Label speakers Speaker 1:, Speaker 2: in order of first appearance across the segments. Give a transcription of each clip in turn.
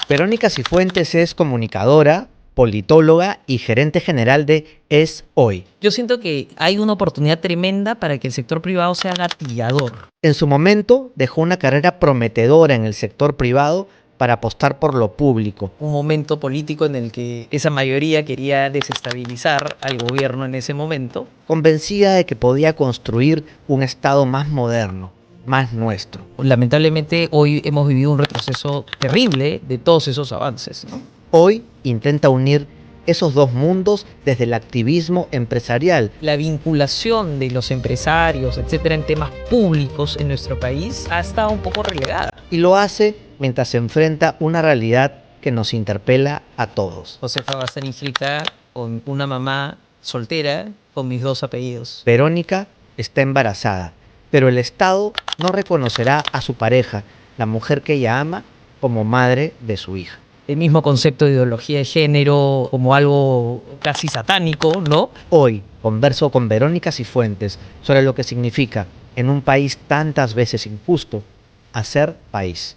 Speaker 1: Verónica Cifuentes es comunicadora, politóloga y gerente general de Es Hoy.
Speaker 2: Yo siento que hay una oportunidad tremenda para que el sector privado sea gatillador.
Speaker 1: En su momento dejó una carrera prometedora en el sector privado para apostar por lo público.
Speaker 2: Un momento político en el que esa mayoría quería desestabilizar al gobierno en ese momento.
Speaker 1: Convencida de que podía construir un Estado más moderno, más nuestro.
Speaker 2: Lamentablemente hoy hemos vivido un retroceso terrible de todos esos avances, ¿no?
Speaker 1: Hoy intenta unir esos dos mundos desde el activismo empresarial.
Speaker 2: La vinculación de los empresarios, etcétera, en temas públicos en nuestro país ha estado un poco relegada.
Speaker 1: Y lo hace mientras se enfrenta una realidad que nos interpela a todos.
Speaker 2: Josefa va a estar inscrita con una mamá soltera con mis 2 apellidos.
Speaker 1: Verónica está embarazada, pero el Estado no reconocerá a su pareja, la mujer que ella ama, como madre de su hija.
Speaker 2: El mismo concepto de ideología de género como algo casi satánico, ¿no?
Speaker 1: Hoy converso con Verónica Cifuentes sobre lo que significa, en un país tantas veces injusto, hacer país.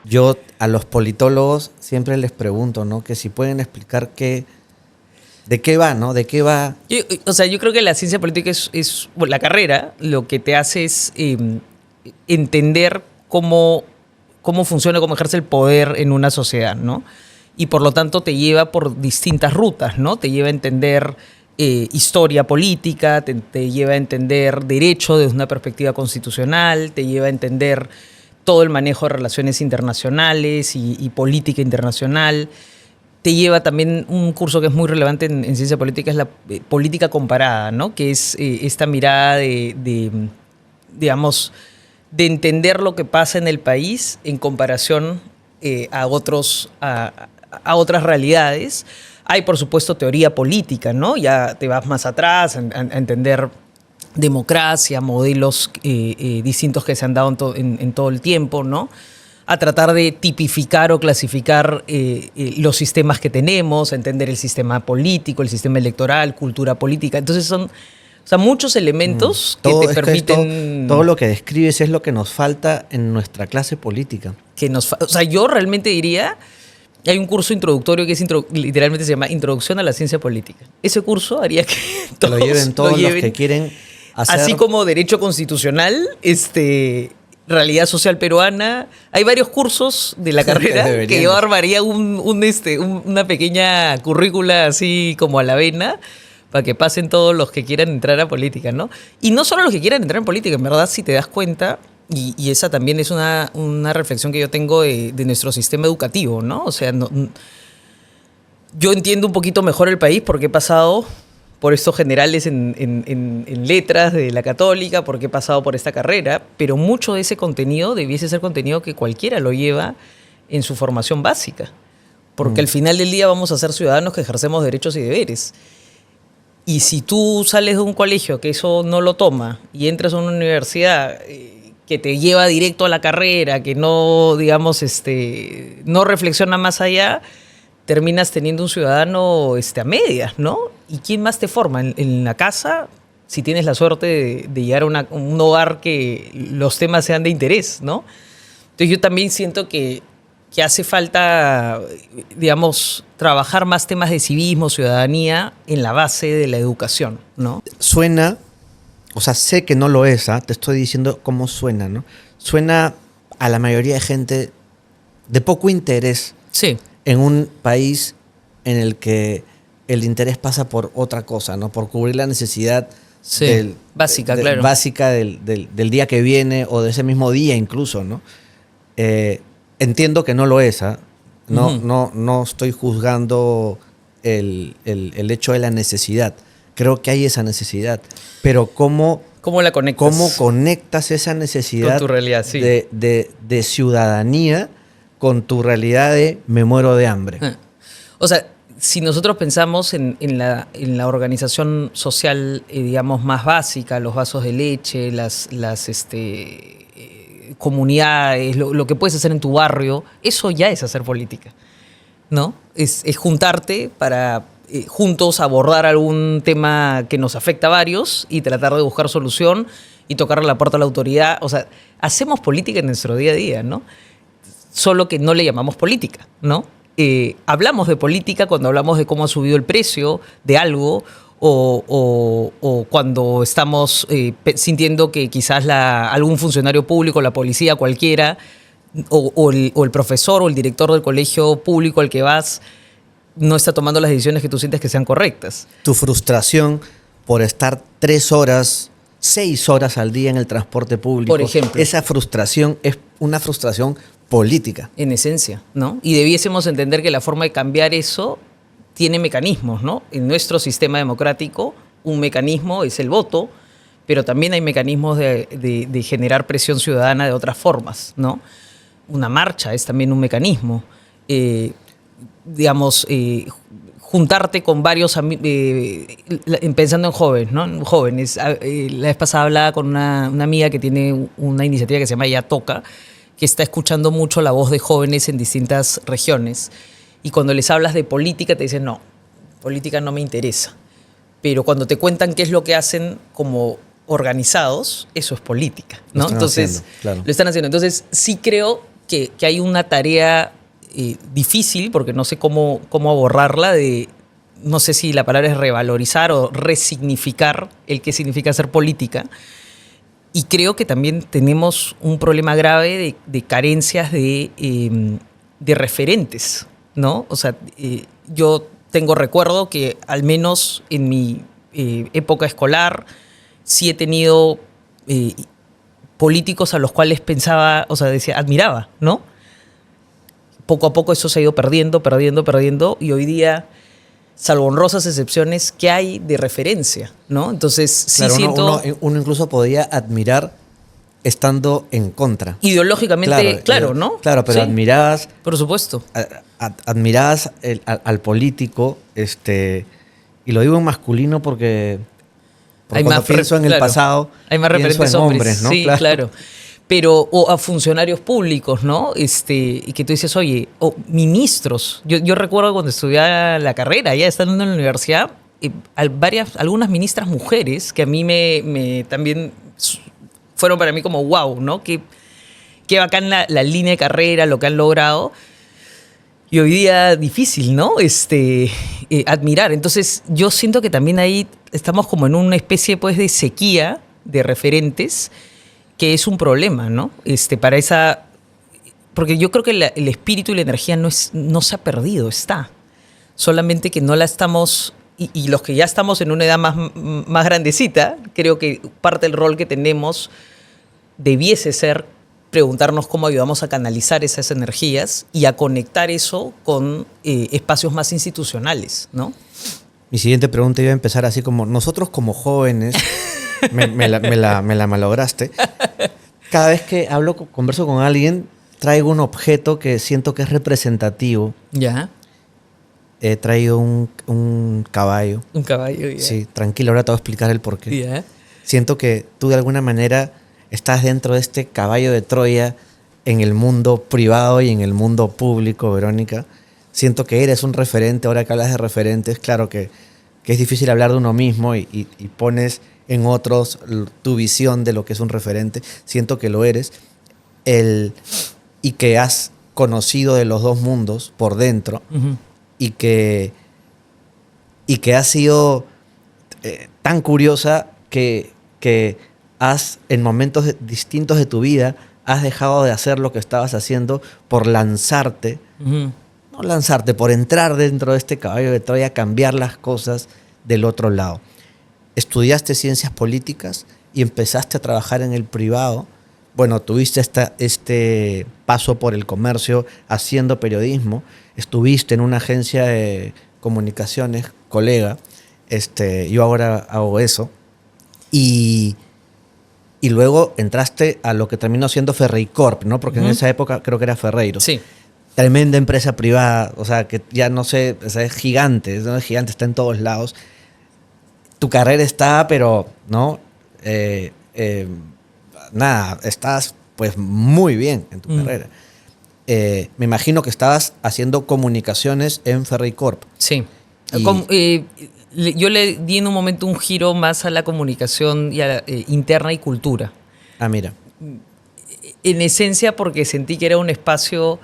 Speaker 1: Yo a los politólogos siempre les pregunto, ¿no? Que si pueden explicar de qué va, ¿no? De qué va.
Speaker 2: Yo creo que la ciencia política bueno, la carrera lo que te hace es entender cómo funciona, cómo ejerce el poder en una sociedad, ¿no? Y por lo tanto te lleva por distintas rutas, ¿no? Te lleva a entender historia política, te lleva a entender derecho desde una perspectiva constitucional, te lleva a entender todo el manejo de relaciones internacionales y política internacional. Te lleva también un curso que es muy relevante en ciencia política, es la política comparada, ¿no? Que es esta mirada digamos, de entender lo que pasa en el país en comparación a otras realidades. Hay, por supuesto, teoría política, ¿no? Ya te vas más atrás a entender democracia, modelos distintos que se han dado en todo el tiempo, ¿no? A tratar de tipificar o clasificar los sistemas que tenemos, a entender el sistema político, el sistema electoral, cultura política. Entonces son muchos elementos que te permiten...
Speaker 1: Todo lo que describes es lo que nos falta en nuestra clase política.
Speaker 2: Yo realmente diría... Hay un curso introductorio que literalmente se llama Introducción a la Ciencia Política. Ese curso haría que
Speaker 1: todos lo lleven los que quieren hacer...
Speaker 2: Así como Derecho Constitucional, Realidad Social Peruana. Hay varios cursos de la carrera que yo armaría una pequeña currícula así como a la vena para que pasen todos los que quieran entrar a política, ¿no? Y no solo los que quieran entrar en política, en verdad, si te das cuenta... Y esa también es una reflexión que yo tengo de nuestro sistema educativo, ¿no? O sea, yo entiendo un poquito mejor el país porque he pasado por estos generales en letras de la Católica, porque he pasado por esta carrera, pero mucho de ese contenido debiese ser contenido que cualquiera lo lleva en su formación básica. Porque al final del día vamos a ser ciudadanos que ejercemos derechos y deberes. Y si tú sales de un colegio que eso no lo toma y entras a una universidad... que te lleva directo a la carrera, que no, digamos, no reflexiona más allá, terminas teniendo un ciudadano a medias, ¿no? ¿Y quién más te forma? En la casa, si tienes la suerte de llegar a un hogar que los temas sean de interés, ¿no? Entonces yo también siento que hace falta, digamos, trabajar más temas de civismo, ciudadanía, en la base de la educación, ¿no?
Speaker 1: Suena... O sea, sé que no lo es, ¿eh? Te estoy diciendo cómo suena, ¿no? Suena a la mayoría de gente de poco interés.
Speaker 2: Sí.
Speaker 1: En un país en el que el interés pasa por otra cosa, ¿no? Por cubrir la necesidad
Speaker 2: básica, claro.
Speaker 1: Básica del día que viene o de ese mismo día incluso, ¿no? Entiendo que no lo es, ¿eh? No estoy juzgando el hecho de la necesidad. Creo que hay esa necesidad, pero ¿cómo
Speaker 2: la conectas?
Speaker 1: ¿Cómo conectas esa necesidad
Speaker 2: con tu realidad, sí,
Speaker 1: de ciudadanía con tu realidad de me muero de hambre?
Speaker 2: O sea, si nosotros pensamos en la organización social, digamos, más básica, los vasos de leche, las comunidades, lo que puedes hacer en tu barrio, eso ya es hacer política, ¿no? Es juntarte para juntos abordar algún tema que nos afecta a varios y tratar de buscar solución y tocarle la puerta a la autoridad. O sea, hacemos política en nuestro día a día, ¿no? Solo que no le llamamos política, ¿no? Hablamos de política cuando hablamos de cómo ha subido el precio de algo o cuando estamos sintiendo que quizás algún funcionario público, la policía, cualquiera, o el profesor o el director del colegio público al que vas no está tomando las decisiones que tú sientes que sean correctas.
Speaker 1: Tu frustración por estar 3 horas, 6 horas al día en el transporte público.
Speaker 2: Por ejemplo.
Speaker 1: Esa frustración es una frustración política.
Speaker 2: En esencia, ¿no? Y debiésemos entender que la forma de cambiar eso tiene mecanismos, ¿no? En nuestro sistema democrático, un mecanismo es el voto, pero también hay mecanismos de generar presión ciudadana de otras formas, ¿no? Una marcha es también un mecanismo. Juntarte con varios pensando en jóvenes, ¿no? Jóvenes. La vez pasada hablaba con una amiga que tiene una iniciativa que se llama Ya Toca, que está escuchando mucho la voz de jóvenes en distintas regiones. Y cuando les hablas de política te dicen, no, política no me interesa. Pero cuando te cuentan qué es lo que hacen como organizados, eso es política, ¿no? Entonces, claro. Lo están haciendo. Entonces, sí creo que hay una tarea difícil, porque no sé cómo abordarla, no sé si la palabra es revalorizar o resignificar el que significa hacer política. Y creo que también tenemos un problema grave de carencias de referentes, ¿no? O sea, yo tengo recuerdo que al menos en mi época escolar sí he tenido políticos a los cuales pensaba, o sea, decía, admiraba, ¿no? Poco a poco eso se ha ido perdiendo y hoy día, salvo honrosas excepciones, ¿qué hay de referencia? ¿No? Entonces, sí, claro, siento...
Speaker 1: Uno incluso podía admirar estando en contra.
Speaker 2: Ideológicamente, claro, ¿no?
Speaker 1: Claro, pero sí, admirabas...
Speaker 2: Por supuesto.
Speaker 1: Admirabas al político, y lo digo en masculino porque
Speaker 2: hay
Speaker 1: cuando
Speaker 2: más
Speaker 1: pienso en el pasado,
Speaker 2: hay más referentes hombres, ¿no? Sí, claro. Pero, o a funcionarios públicos, ¿no? Y que tú dices, oye, o ministros. Yo recuerdo cuando estudiaba la carrera, ya estando en la universidad, algunas ministras mujeres que a mí también fueron para mí como wow, ¿no? Qué bacán la línea de carrera, lo que han logrado. Y hoy día difícil, ¿no? Admirar. Entonces, yo siento que también ahí estamos como en una especie, pues, de sequía de referentes, que es un problema, ¿no? Para esa... Porque yo creo que el espíritu y la energía no se ha perdido, está. Solamente que no la estamos... Y los que ya estamos en una edad más grandecita, creo que parte del rol que tenemos debiese ser preguntarnos cómo ayudamos a canalizar esas energías y a conectar eso con espacios más institucionales, ¿no?
Speaker 1: Mi siguiente pregunta iba a empezar así como, nosotros como jóvenes... Me la malograste. Cada vez que converso con alguien, traigo un objeto que siento que es representativo.
Speaker 2: Ya.
Speaker 1: He traído un caballo.
Speaker 2: Un caballo, ya.
Speaker 1: Sí, tranquilo, ahora te voy a explicar el porqué.
Speaker 2: Ya.
Speaker 1: Siento que tú de alguna manera estás dentro de este caballo de Troya en el mundo privado y en el mundo público, Verónica. Siento que eres un referente. Ahora que hablas de referentes, claro que es difícil hablar de uno mismo y pones en otros tu visión de lo que es un referente. Siento que lo eres. Y que has conocido de los dos mundos por dentro. Uh-huh. Y que has sido tan curiosa que en momentos distintos de tu vida has dejado de hacer lo que estabas haciendo por lanzarte. Uh-huh. No lanzarte, por entrar dentro de este caballo de Troya, cambiar las cosas del otro lado. Estudiaste ciencias políticas y empezaste a trabajar en el privado. Bueno, tuviste este paso por el comercio haciendo periodismo. Estuviste en una agencia de comunicaciones, colega. Yo ahora hago eso. Y luego entraste a lo que terminó siendo Ferreicorp, ¿no? Porque en esa época creo que era Ferreiro.
Speaker 2: Sí.
Speaker 1: Tremenda empresa privada, o sea, que ya no sé, o sea, es gigante, está en todos lados. Tu carrera está, pero, ¿no? Nada, estás pues muy bien en tu carrera. Me imagino que estabas haciendo comunicaciones en Ferreicorp.
Speaker 2: Sí. Yo le di en un momento un giro más a la comunicación interna y cultura.
Speaker 1: Ah, mira.
Speaker 2: En esencia porque sentí que era un espacio,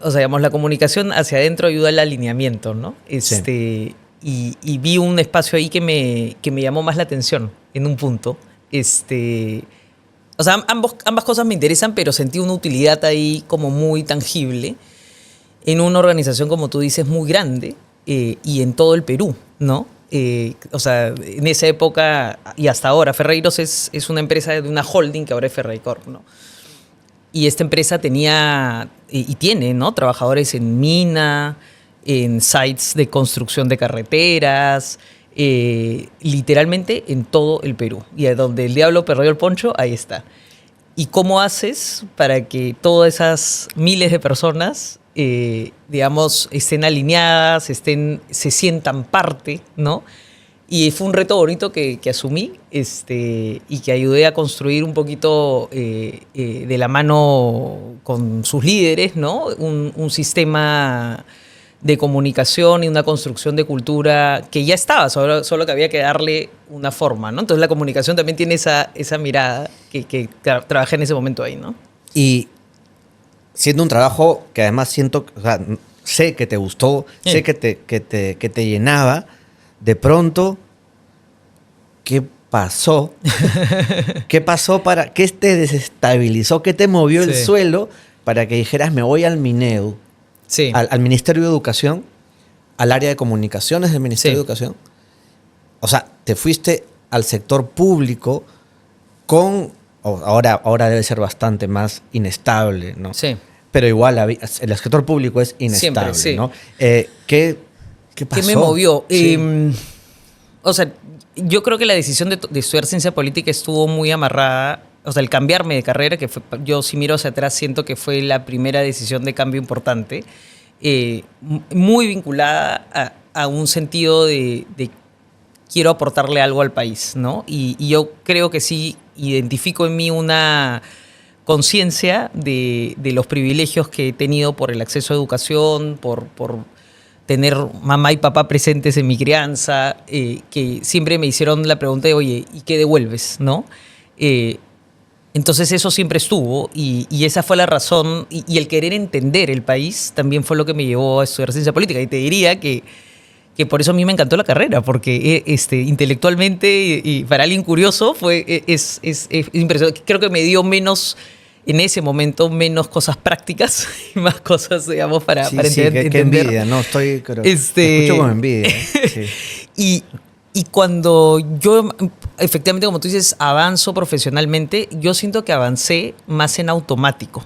Speaker 2: o sea, digamos, la comunicación hacia adentro ayuda al alineamiento, ¿no?
Speaker 1: Sí.
Speaker 2: Y vi un espacio ahí que me llamó más la atención en un punto. O sea, ambas cosas me interesan, pero sentí una utilidad ahí como muy tangible en una organización, como tú dices, muy grande y en todo el Perú, ¿no? O sea, en esa época y hasta ahora, Ferreiros es una empresa de una holding que ahora es Ferreicorp, ¿no? Y esta empresa tenía y tiene, ¿no? Trabajadores en mina, en sites de construcción de carreteras, literalmente en todo el Perú. Y a donde el diablo perdió el poncho, ahí está. ¿Y cómo haces para que todas esas miles de personas, digamos, estén alineadas, se sientan parte, ¿no? Y fue un reto bonito que asumí y que ayudé a construir un poquito de la mano con sus líderes, ¿no? Un sistema de comunicación y una construcción de cultura que ya estaba, solo que había que darle una forma, ¿no? Entonces la comunicación también tiene esa mirada que trabajé en ese momento ahí, ¿no?
Speaker 1: Y siendo un trabajo que además siento, o sea, sé que te gustó, sé que te llenaba, de pronto, ¿qué pasó? ¿Qué pasó qué te desestabilizó? ¿Qué te movió el suelo para que dijeras, me voy al Minedu?
Speaker 2: Sí.
Speaker 1: Al Ministerio de Educación, al área de comunicaciones del Ministerio de Educación. O sea, te fuiste al sector público ahora debe ser bastante más inestable, ¿no?
Speaker 2: Sí.
Speaker 1: Pero igual el sector público es inestable,
Speaker 2: siempre, sí.
Speaker 1: ¿no? ¿Qué pasó?
Speaker 2: ¿Qué me movió?
Speaker 1: Sí.
Speaker 2: O sea, yo creo que la decisión de estudiar ciencia política estuvo muy amarrada. O sea, el cambiarme de carrera, yo si miro hacia atrás siento que fue la primera decisión de cambio importante, muy vinculada a un sentido de quiero aportarle algo al país, ¿no? Y yo creo que sí identifico en mí una conciencia de los privilegios que he tenido por el acceso a educación, por tener mamá y papá presentes en mi crianza, que siempre me hicieron la pregunta de, oye, ¿y qué devuelves, no? Entonces eso siempre estuvo y esa fue la razón y el querer entender el país también fue lo que me llevó a estudiar ciencia política. Y te diría que por eso a mí me encantó la carrera, porque intelectualmente y para alguien curioso es impresionante. Creo que me dio menos, en ese momento, menos cosas prácticas y más cosas, digamos, para entender.
Speaker 1: Qué envidia, no, te escucho con envidia. Sí.
Speaker 2: Y cuando yo, efectivamente, como tú dices, avanzo profesionalmente, yo siento que avancé más en automático,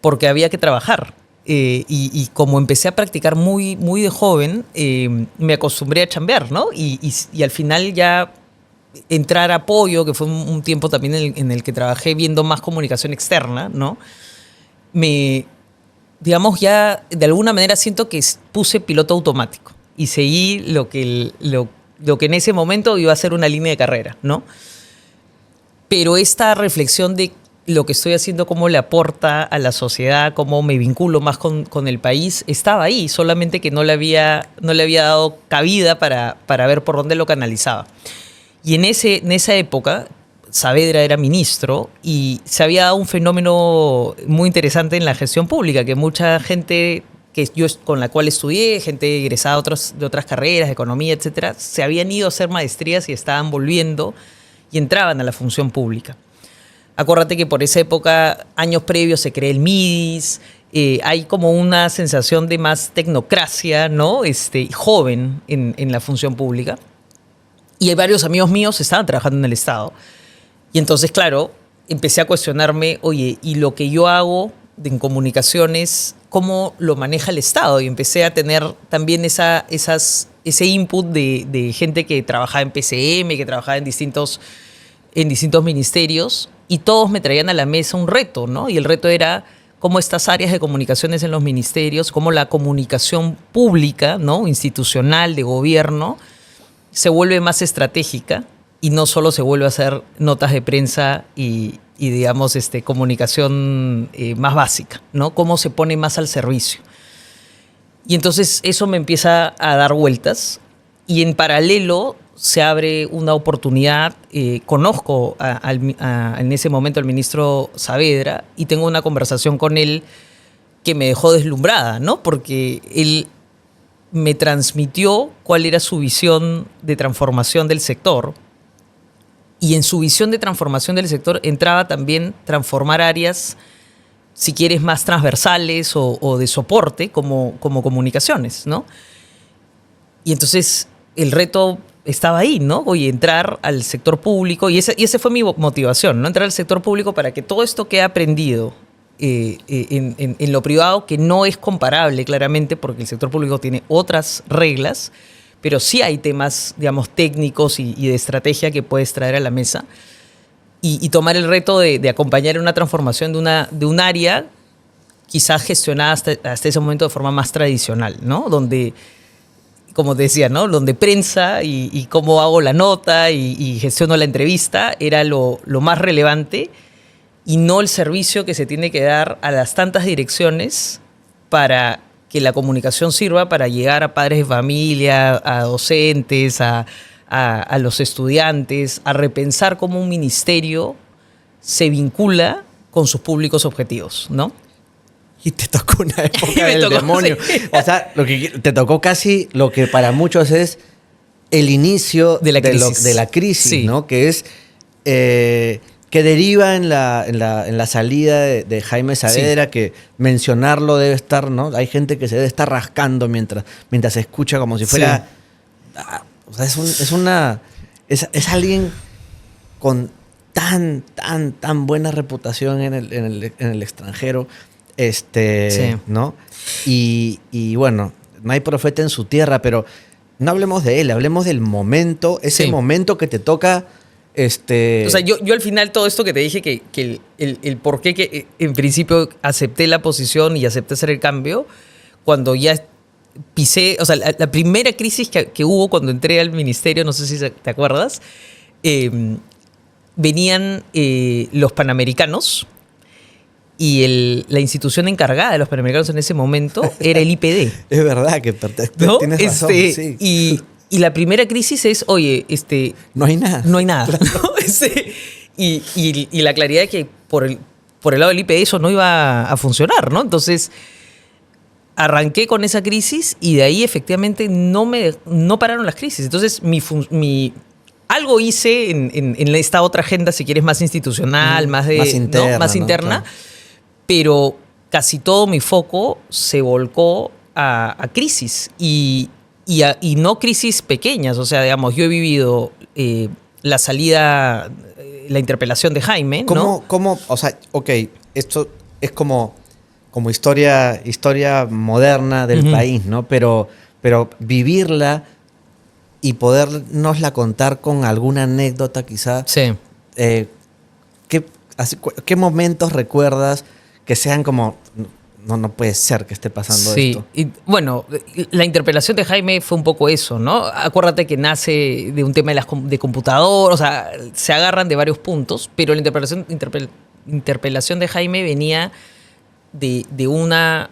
Speaker 2: porque había que trabajar. Y como empecé a practicar muy, muy de joven, me acostumbré a chambear, ¿no? Y al final ya entrar a apoyo, que fue un tiempo también en el que trabajé viendo más comunicación externa, ¿no? Digamos, ya de alguna manera siento que puse piloto automático y seguí lo que en ese momento iba a ser una línea de carrera, ¿no? Pero esta reflexión de lo que estoy haciendo, cómo le aporta a la sociedad, cómo me vinculo más con el país, estaba ahí, solamente que no le había dado cabida para ver por dónde lo canalizaba. Y en esa época, Saavedra era ministro y se había dado un fenómeno muy interesante en la gestión pública, que mucha gente con la cual estudié, gente egresada de otras carreras, economía, etcétera, se habían ido a hacer maestrías y estaban volviendo y entraban a la función pública. Acuérdate que por esa época, años previos, se creó el MIDIS, hay como una sensación de más tecnocracia, ¿no? Joven en la función pública. Y hay varios amigos míos que estaban trabajando en el Estado. Y entonces, claro, empecé a cuestionarme, oye, ¿y lo que yo hago en comunicaciones, cómo lo maneja el Estado? Y empecé a tener también ese input de gente que trabajaba en PCM, que trabajaba en distintos ministerios, y todos me traían a la mesa un reto, ¿no? Y el reto era cómo estas áreas de comunicaciones en los ministerios, cómo la comunicación pública, ¿no? Institucional, de gobierno, se vuelve más estratégica y no solo se vuelve a hacer notas de prensa y digamos, comunicación más básica, ¿no? Cómo se pone más al servicio. Y entonces eso me empieza a dar vueltas y en paralelo se abre una oportunidad. Conozco en ese momento al ministro Saavedra y tengo una conversación con él que me dejó deslumbrada, ¿no? Porque él me transmitió cuál era su visión de transformación del sector. Y en su visión de transformación del sector entraba también transformar áreas, si quieres, más transversales o de soporte, como comunicaciones, ¿no? Y entonces el reto estaba ahí, ¿no? Oye, entrar al sector público, y ese fue mi motivación, ¿no? Entrar al sector público para que todo esto que he aprendido en lo privado, que no es comparable claramente, porque el sector público tiene otras reglas, pero sí hay temas, digamos, técnicos y de estrategia que puedes traer a la mesa. Y tomar el reto de acompañar en una transformación de un área quizás gestionada hasta ese momento de forma más tradicional, ¿no? Donde, como te decía, ¿no? Donde prensa y cómo hago la nota y gestiono la entrevista era lo más relevante y no el servicio que se tiene que dar a las tantas direcciones para que la comunicación sirva para llegar a padres de familia, a docentes, a los estudiantes, a repensar cómo un ministerio se vincula con sus públicos objetivos, ¿no?
Speaker 1: Y te tocó una época del
Speaker 2: tocó,
Speaker 1: demonio.
Speaker 2: sí.
Speaker 1: O sea, te tocó casi lo que para muchos es el inicio
Speaker 2: de la crisis,
Speaker 1: sí. ¿No? Que es que deriva en la salida de Jaime Saavedra, sí. Que mencionarlo debe estar, ¿no? Hay gente que se debe estar rascando mientras se escucha como si fuera... Sí. O sea, es alguien con tan buena reputación en el extranjero, sí. ¿No? Y bueno, no hay profeta en su tierra, pero no hablemos de él, hablemos del momento, ese sí. Momento que te toca. O
Speaker 2: sea, yo al final todo esto que te dije, que el por qué que en principio acepté la posición y acepté hacer el cambio, cuando ya pisé, o sea, la primera crisis que hubo cuando entré al ministerio, no sé si te acuerdas, venían los Panamericanos y la institución encargada de los Panamericanos en ese momento era el IPD.
Speaker 1: Es verdad que
Speaker 2: ¿no?
Speaker 1: Tienes razón, sí.
Speaker 2: Y la primera crisis es, oye,
Speaker 1: no hay nada.
Speaker 2: No hay nada. Claro. ¿No? Y la claridad de que por el lado del IPD eso no iba a funcionar, ¿no? Entonces arranqué con esa crisis y de ahí efectivamente no pararon las crisis. Entonces algo hice en esta otra agenda, si quieres, más institucional, más interna, ¿no? Más interna, claro. Pero casi todo mi foco se volcó a crisis y no crisis pequeñas. O sea, digamos, yo he vivido la salida, la interpelación de Jaime, ¿no?
Speaker 1: ¿Cómo? O sea, ok, esto es como historia moderna del país, ¿no? Pero vivirla y podernosla contar con alguna anécdota quizá.
Speaker 2: Sí.
Speaker 1: ¿Qué momentos recuerdas que sean como... No puede ser que esté pasando esto?
Speaker 2: Sí, y bueno, la interpelación de Jaime fue un poco eso, ¿no? Acuérdate que nace de un tema de computador, o sea, se agarran de varios puntos, pero la interpelación de Jaime venía de una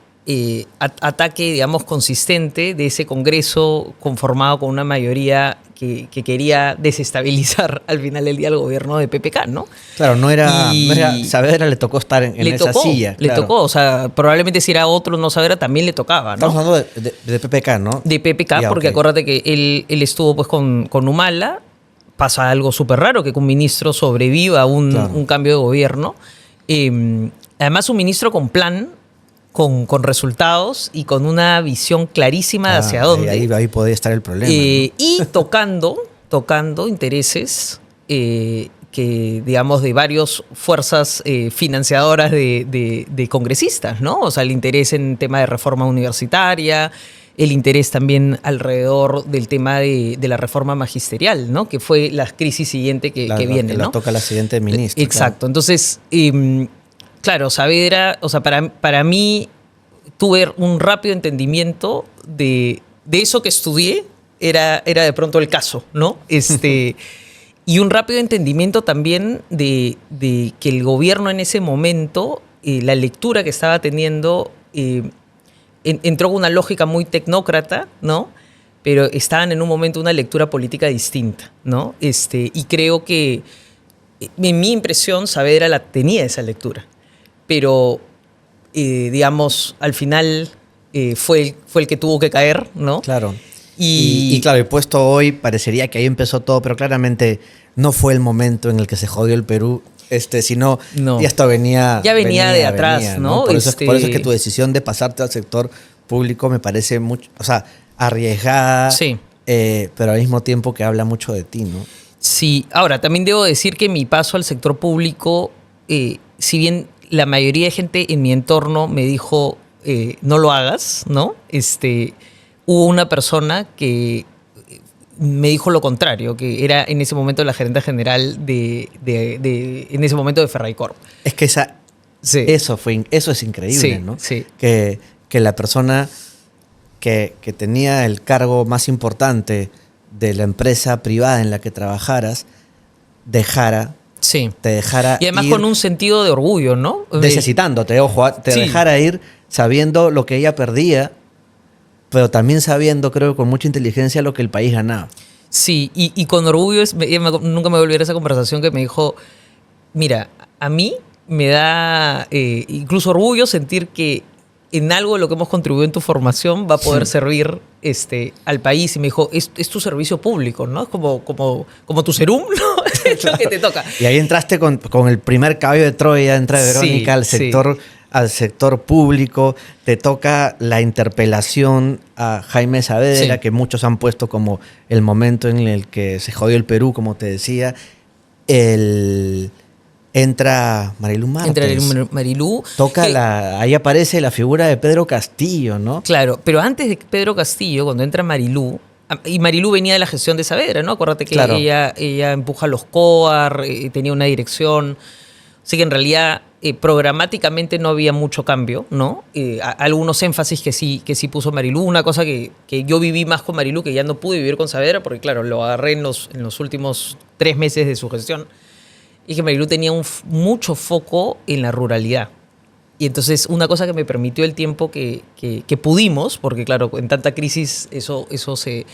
Speaker 2: ataque, digamos, consistente de ese Congreso conformado con una mayoría que quería desestabilizar al final del día al gobierno de PPK, ¿no?
Speaker 1: Claro, no era Saavedra le tocó estar en esa silla.
Speaker 2: Le tocó, o sea, probablemente si era otro no Saavedra también le tocaba, ¿no?
Speaker 1: Estamos hablando de PPK, ¿no?
Speaker 2: De PPK, ya, porque okay. Acuérdate que él estuvo pues con Humala, pasa algo súper raro, que un ministro sobreviva a un cambio de gobierno. Además, un ministro con plan, con resultados y con una visión clarísima de hacia dónde.
Speaker 1: Ahí podía estar el problema, ¿no?
Speaker 2: Y tocando intereses que, digamos, de varias fuerzas financiadoras de congresistas, ¿no? O sea, el interés en tema de reforma universitaria, el interés también alrededor del tema de la reforma magisterial, ¿no? Que fue la crisis siguiente que viene, ¿no?
Speaker 1: La toca la siguiente ministra.
Speaker 2: Exacto. Claro. Entonces... claro, Saavedra, o sea, para mí tuve un rápido entendimiento de eso que estudié, era de pronto el caso, ¿no? Y un rápido entendimiento también de que el gobierno en ese momento, la lectura que estaba teniendo, entró con una lógica muy tecnócrata, ¿no? Pero estaban en un momento una lectura política distinta, ¿no? Y creo que, en mi impresión, Saavedra tenía esa lectura. Pero, digamos, al final fue el que tuvo que caer, ¿no?
Speaker 1: Claro. Y claro, el puesto hoy parecería que ahí empezó todo, pero claramente no fue el momento en el que se jodió el Perú, sino
Speaker 2: No.
Speaker 1: ya esto venía
Speaker 2: de atrás, ¿no?
Speaker 1: Por eso es que tu decisión de pasarte al sector público me parece mucho, o sea, arriesgada,
Speaker 2: Sí.
Speaker 1: pero al mismo tiempo que habla mucho de ti, ¿no?
Speaker 2: Sí, ahora también debo decir que mi paso al sector público, si bien la mayoría de gente en mi entorno me dijo no lo hagas, ¿no? Hubo una persona que me dijo lo contrario, que era en ese momento la gerente general en ese momento de Ferreycorp.
Speaker 1: Es que
Speaker 2: Sí.
Speaker 1: eso es increíble,
Speaker 2: Sí,
Speaker 1: ¿no?
Speaker 2: sí.
Speaker 1: Que la persona que tenía el cargo más importante de la empresa privada en la que trabajaras
Speaker 2: Sí.
Speaker 1: te dejara
Speaker 2: Y además
Speaker 1: ir
Speaker 2: con un sentido de orgullo, ¿no?
Speaker 1: necesitándote, ojo, te
Speaker 2: Sí.
Speaker 1: dejara ir sabiendo lo que ella perdía, pero también sabiendo, creo, con mucha inteligencia lo que el país ganaba.
Speaker 2: Sí, y con orgullo, nunca me voy a olvidar esa conversación que me dijo, mira, a mí me da incluso orgullo sentir que en algo de lo que hemos contribuido en tu formación va a poder servir al país. Y me dijo, es tu servicio público, ¿no? Es como tu serum, ¿no? Es lo que te toca.
Speaker 1: Y ahí entraste con el primer caballo de Troya, entra Verónica
Speaker 2: Sí,
Speaker 1: al sector público, te toca la interpelación a Jaime Saavedra,
Speaker 2: Sí.
Speaker 1: que muchos han puesto como el momento en el que se jodió el Perú, como te decía. Entra Marilú Martes.
Speaker 2: Entre Marilú.
Speaker 1: Ahí aparece la figura de Pedro Castillo, ¿no?
Speaker 2: Claro, pero antes de Pedro Castillo, cuando entra Marilú, y Marilú venía de la gestión de Saavedra, ¿no? Acuérdate que
Speaker 1: Claro.
Speaker 2: ella empuja los COAR, tenía una dirección. Así que en realidad programáticamente no había mucho cambio, ¿no? Algunos énfasis que sí puso Marilú. Una cosa que yo viví más con Marilú, que ya no pude vivir con Saavedra, porque claro, lo agarré en los últimos 3 meses de su gestión, y que Marilú tenía mucho foco en la ruralidad. Y entonces una cosa que me permitió el tiempo que pudimos, porque claro, en tanta crisis eso se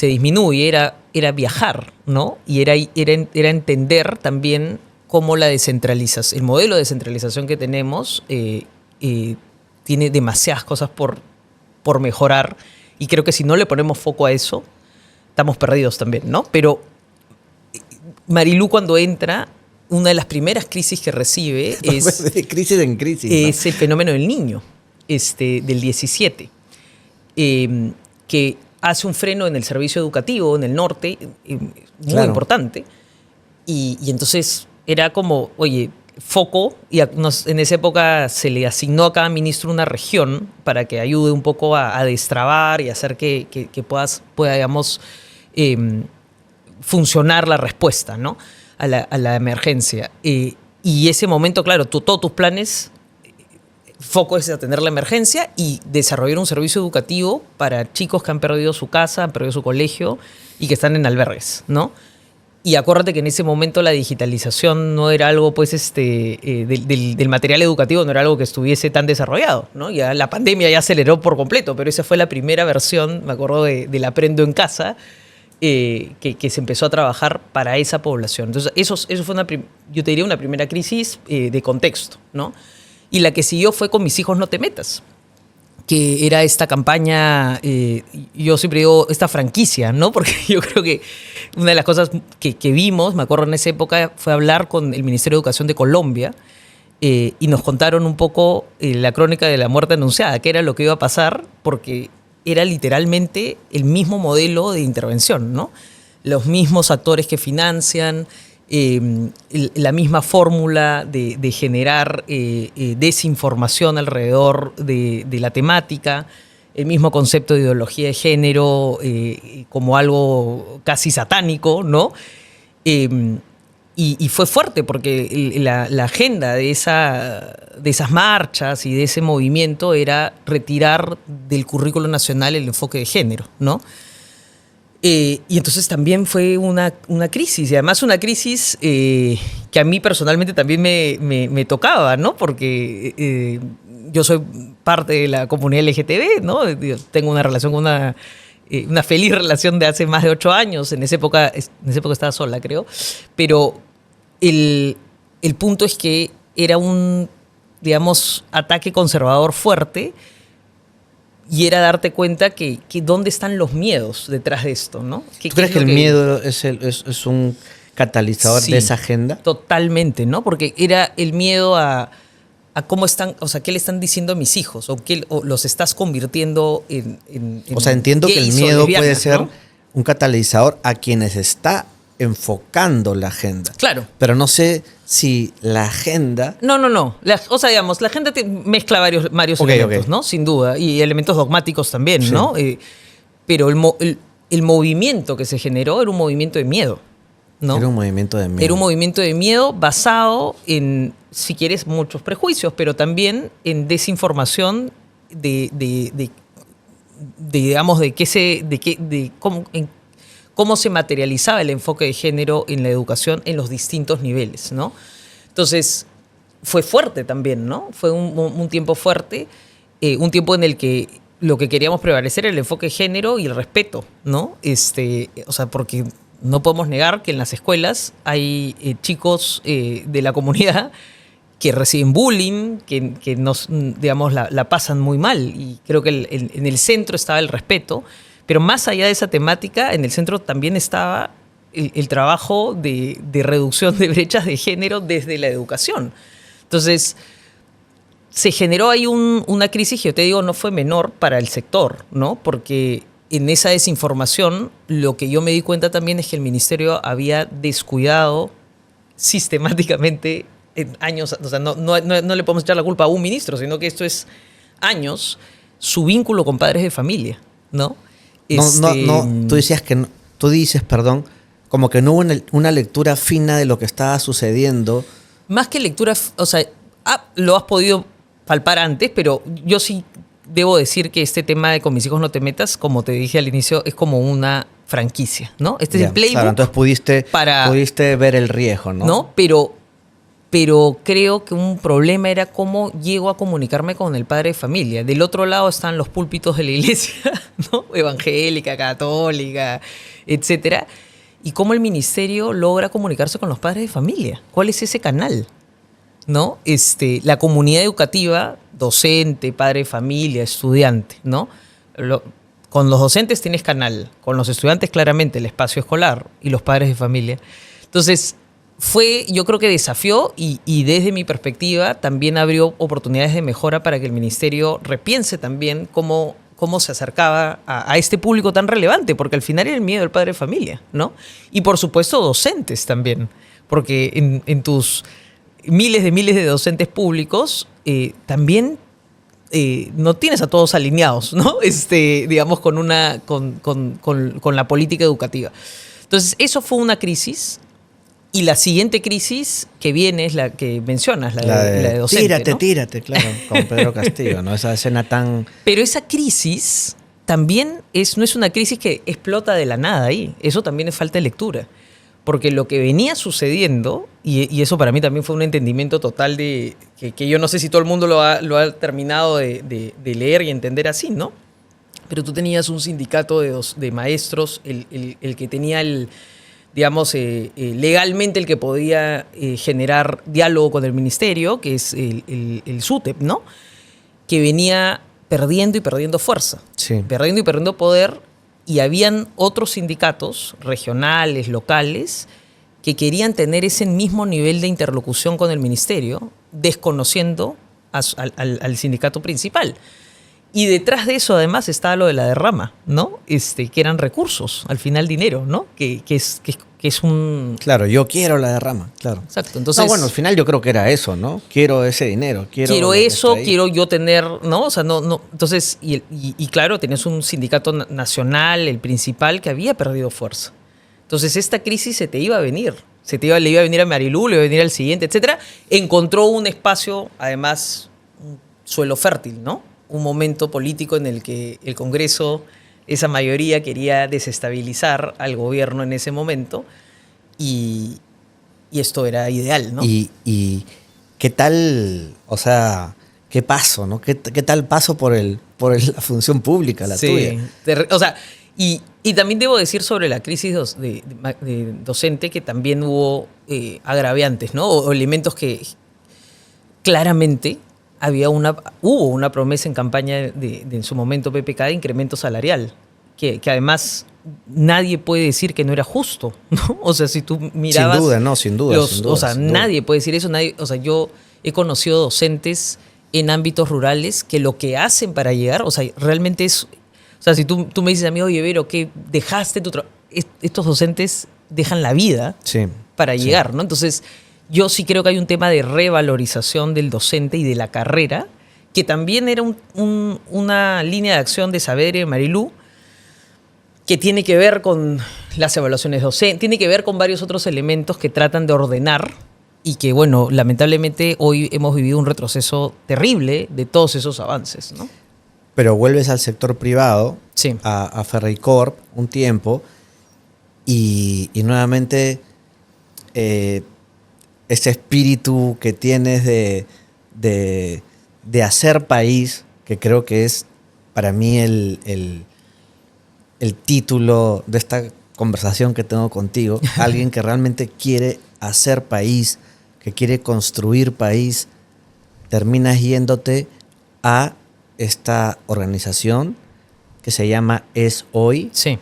Speaker 2: disminuye, era viajar, ¿no? Y era entender también cómo el modelo de descentralización que tenemos tiene demasiadas cosas por mejorar. Y creo que si no le ponemos foco a eso, estamos perdidos también, ¿no? Pero Marilú cuando entra, una de las primeras crisis que recibe es...
Speaker 1: De crisis en crisis, ¿no?
Speaker 2: Es el fenómeno del niño, del 17, que hace un freno en el servicio educativo en el norte, muy
Speaker 1: Claro.
Speaker 2: importante, y entonces era como, oye, foco, y en esa época se le asignó a cada ministro una región para que ayude un poco a destrabar y hacer que pueda, digamos, funcionar la respuesta, ¿no? a la emergencia. Y ese momento, claro, todos tus planes, foco es atender la emergencia y desarrollar un servicio educativo para chicos que han perdido su casa, han perdido su colegio y que están en albergues, ¿no? Y acuérdate que en ese momento la digitalización no era algo, pues, del material educativo no era algo que estuviese tan desarrollado, ¿no? Ya la pandemia ya aceleró por completo, pero esa fue la primera versión, me acuerdo, del Aprendo en Casa, que se empezó a trabajar para esa población. Entonces, eso fue yo te diría una primera crisis de contexto, ¿no? Y la que siguió fue con Mis hijos no te metas, que era esta campaña, yo siempre digo, esta franquicia, ¿no? Porque yo creo que una de las cosas que vimos, me acuerdo en esa época, fue hablar con el Ministerio de Educación de Colombia y nos contaron un poco la crónica de la muerte anunciada, qué era lo que iba a pasar, porque era literalmente el mismo modelo de intervención, ¿no? Los mismos actores que financian, la misma fórmula de generar desinformación alrededor de la temática, el mismo concepto de ideología de género como algo casi satánico, ¿no? Y fue fuerte porque la agenda de esas marchas y de ese movimiento era retirar del currículo nacional el enfoque de género, ¿no? Y entonces también fue una crisis, y además una crisis que a mí personalmente también me tocaba, ¿no? Porque yo soy parte de la comunidad LGTB, ¿no? Tengo una relación con una feliz relación de hace más de 8 años. En esa época estaba sola, creo. Pero el punto es que era un, digamos, ataque conservador fuerte y era darte cuenta que dónde están los miedos detrás de esto, ¿no?
Speaker 1: ¿Tú crees que el miedo es un catalizador de esa agenda?
Speaker 2: Totalmente, ¿no? Porque era el miedo a cómo están, o sea, qué le están diciendo a mis hijos, o los estás convirtiendo en
Speaker 1: o sea, entiendo que el miedo puede ser,
Speaker 2: ¿no?,
Speaker 1: un catalizador a quienes está enfocando la agenda.
Speaker 2: Claro.
Speaker 1: Pero no sé si la agenda...
Speaker 2: No. O sea, digamos, la agenda mezcla varios elementos, ¿no? Sin duda. Y elementos dogmáticos también, sí, ¿no? Pero el movimiento que se generó era un movimiento de miedo, ¿no?
Speaker 1: Era un movimiento de miedo.
Speaker 2: Era un movimiento de miedo basado en, si quieres, muchos prejuicios, pero también en desinformación digamos, cómo se materializaba el enfoque de género en la educación en los distintos niveles, ¿no? Entonces, fue fuerte también, ¿no? Fue un tiempo fuerte, un tiempo en el que lo que queríamos prevalecer era el enfoque de género y el respeto, ¿no? O sea, porque no podemos negar que en las escuelas hay chicos de la comunidad que reciben bullying, que nos, digamos, la pasan muy mal. Y creo que en el centro estaba el respeto. Pero más allá de esa temática, en el centro también estaba el trabajo de reducción de brechas de género desde la educación. Entonces, se generó ahí una crisis que, yo te digo, no fue menor para el sector, ¿no? Porque en esa desinformación, lo que yo me di cuenta también es que el ministerio había descuidado sistemáticamente en años, o sea, no le podemos echar la culpa a un ministro, sino que esto es años, su vínculo con padres de familia, ¿no?
Speaker 1: Tú dices, como que no hubo una lectura fina de lo que estaba sucediendo.
Speaker 2: Más que lectura, o sea, lo has podido palpar antes, pero yo sí debo decir que este tema de Con mis hijos no te metas, como te dije al inicio, es como una franquicia, ¿no? Este es el playbook.
Speaker 1: Claro, entonces pudiste ver el riesgo, ¿no?
Speaker 2: ¿No? Pero creo que un problema era cómo llego a comunicarme con el padre de familia. Del otro lado están los púlpitos de la iglesia, ¿no? Evangélica, católica, etcétera. Y cómo el ministerio logra comunicarse con los padres de familia. ¿Cuál es ese canal? ¿No? La comunidad educativa, docente, padre de familia, estudiante, ¿no? Con los docentes tienes canal, con los estudiantes claramente el espacio escolar y los padres de familia. Entonces, yo creo que desafió y desde mi perspectiva también abrió oportunidades de mejora para que el ministerio repiense también cómo se acercaba a este público tan relevante, porque al final era el miedo del padre de familia, ¿no? Y por supuesto docentes también, porque en tus miles de docentes públicos también no tienes a todos alineados, ¿no? Digamos, con la política educativa. Entonces, eso fue una crisis. Y la siguiente crisis que viene es la que mencionas, la de docente.
Speaker 1: Tírate, claro, con Pedro Castillo, ¿no? Esa escena tan...
Speaker 2: Pero esa crisis también no es una crisis que explota de la nada ahí. Eso también es falta de lectura. Porque lo que venía sucediendo, y eso para mí también fue un entendimiento total de que yo no sé si todo el mundo lo ha terminado de leer y entender así, ¿no? Pero tú tenías un sindicato de maestros, el que tenía digamos, legalmente el que podía generar diálogo con el ministerio, que es el SUTEP, ¿no? Que venía perdiendo y perdiendo fuerza,
Speaker 1: sí,
Speaker 2: perdiendo y perdiendo poder, y habían otros sindicatos regionales, locales, que querían tener ese mismo nivel de interlocución con el ministerio, desconociendo al sindicato principal. Y detrás de eso, además, estaba lo de la derrama, ¿no? Que eran recursos, al final dinero, ¿no? Que es un...
Speaker 1: Claro, yo quiero la derrama, claro.
Speaker 2: Exacto, entonces...
Speaker 1: No, bueno, al final yo creo que era eso, ¿no? Quiero ese dinero,
Speaker 2: quiero eso, quiero yo tener, ¿no? O sea, no. Entonces, y claro, tenías un sindicato nacional, el principal, que había perdido fuerza. Entonces, esta crisis se te iba a venir. Le iba a venir a Marilú, le iba a venir al siguiente, etcétera. Encontró un espacio, además, un suelo fértil, ¿no? Un momento político en el que el Congreso, esa mayoría, quería desestabilizar al gobierno en ese momento, y esto era ideal, ¿no?
Speaker 1: ¿Y qué tal, o sea, qué paso, ¿no? ¿Qué tal paso por la función pública, la tuya?
Speaker 2: O sea, y también debo decir sobre la crisis de docente que también hubo agraviantes, ¿no? O elementos que claramente hubo una promesa en campaña en su momento PPK de incremento salarial, que además nadie puede decir que no era justo, ¿no? O sea, si tú mirabas...
Speaker 1: Sin duda.
Speaker 2: O sea, nadie puede decir eso. O sea, yo he conocido docentes en ámbitos rurales que lo que hacen para llegar, o sea, realmente es... O sea, si tú me dices a mí, oye, Vero, ¿qué dejaste tu trabajo? Estos docentes dejan la vida para llegar, ¿no? Entonces, yo sí creo que hay un tema de revalorización del docente y de la carrera, que también era una línea de acción de Saavedra y Marilú, que tiene que ver con las evaluaciones docentes, tiene que ver con varios otros elementos que tratan de ordenar y que, bueno, lamentablemente hoy hemos vivido un retroceso terrible de todos esos avances, ¿no?
Speaker 1: Pero vuelves al sector privado,
Speaker 2: sí,
Speaker 1: a Ferreycorp un tiempo y nuevamente ese espíritu que tienes de hacer país, que creo que es para mí el título de esta conversación que tengo contigo, alguien que realmente quiere hacer país, que quiere construir país, terminas yéndote a esta organización que se llama Es Hoy,
Speaker 2: sí.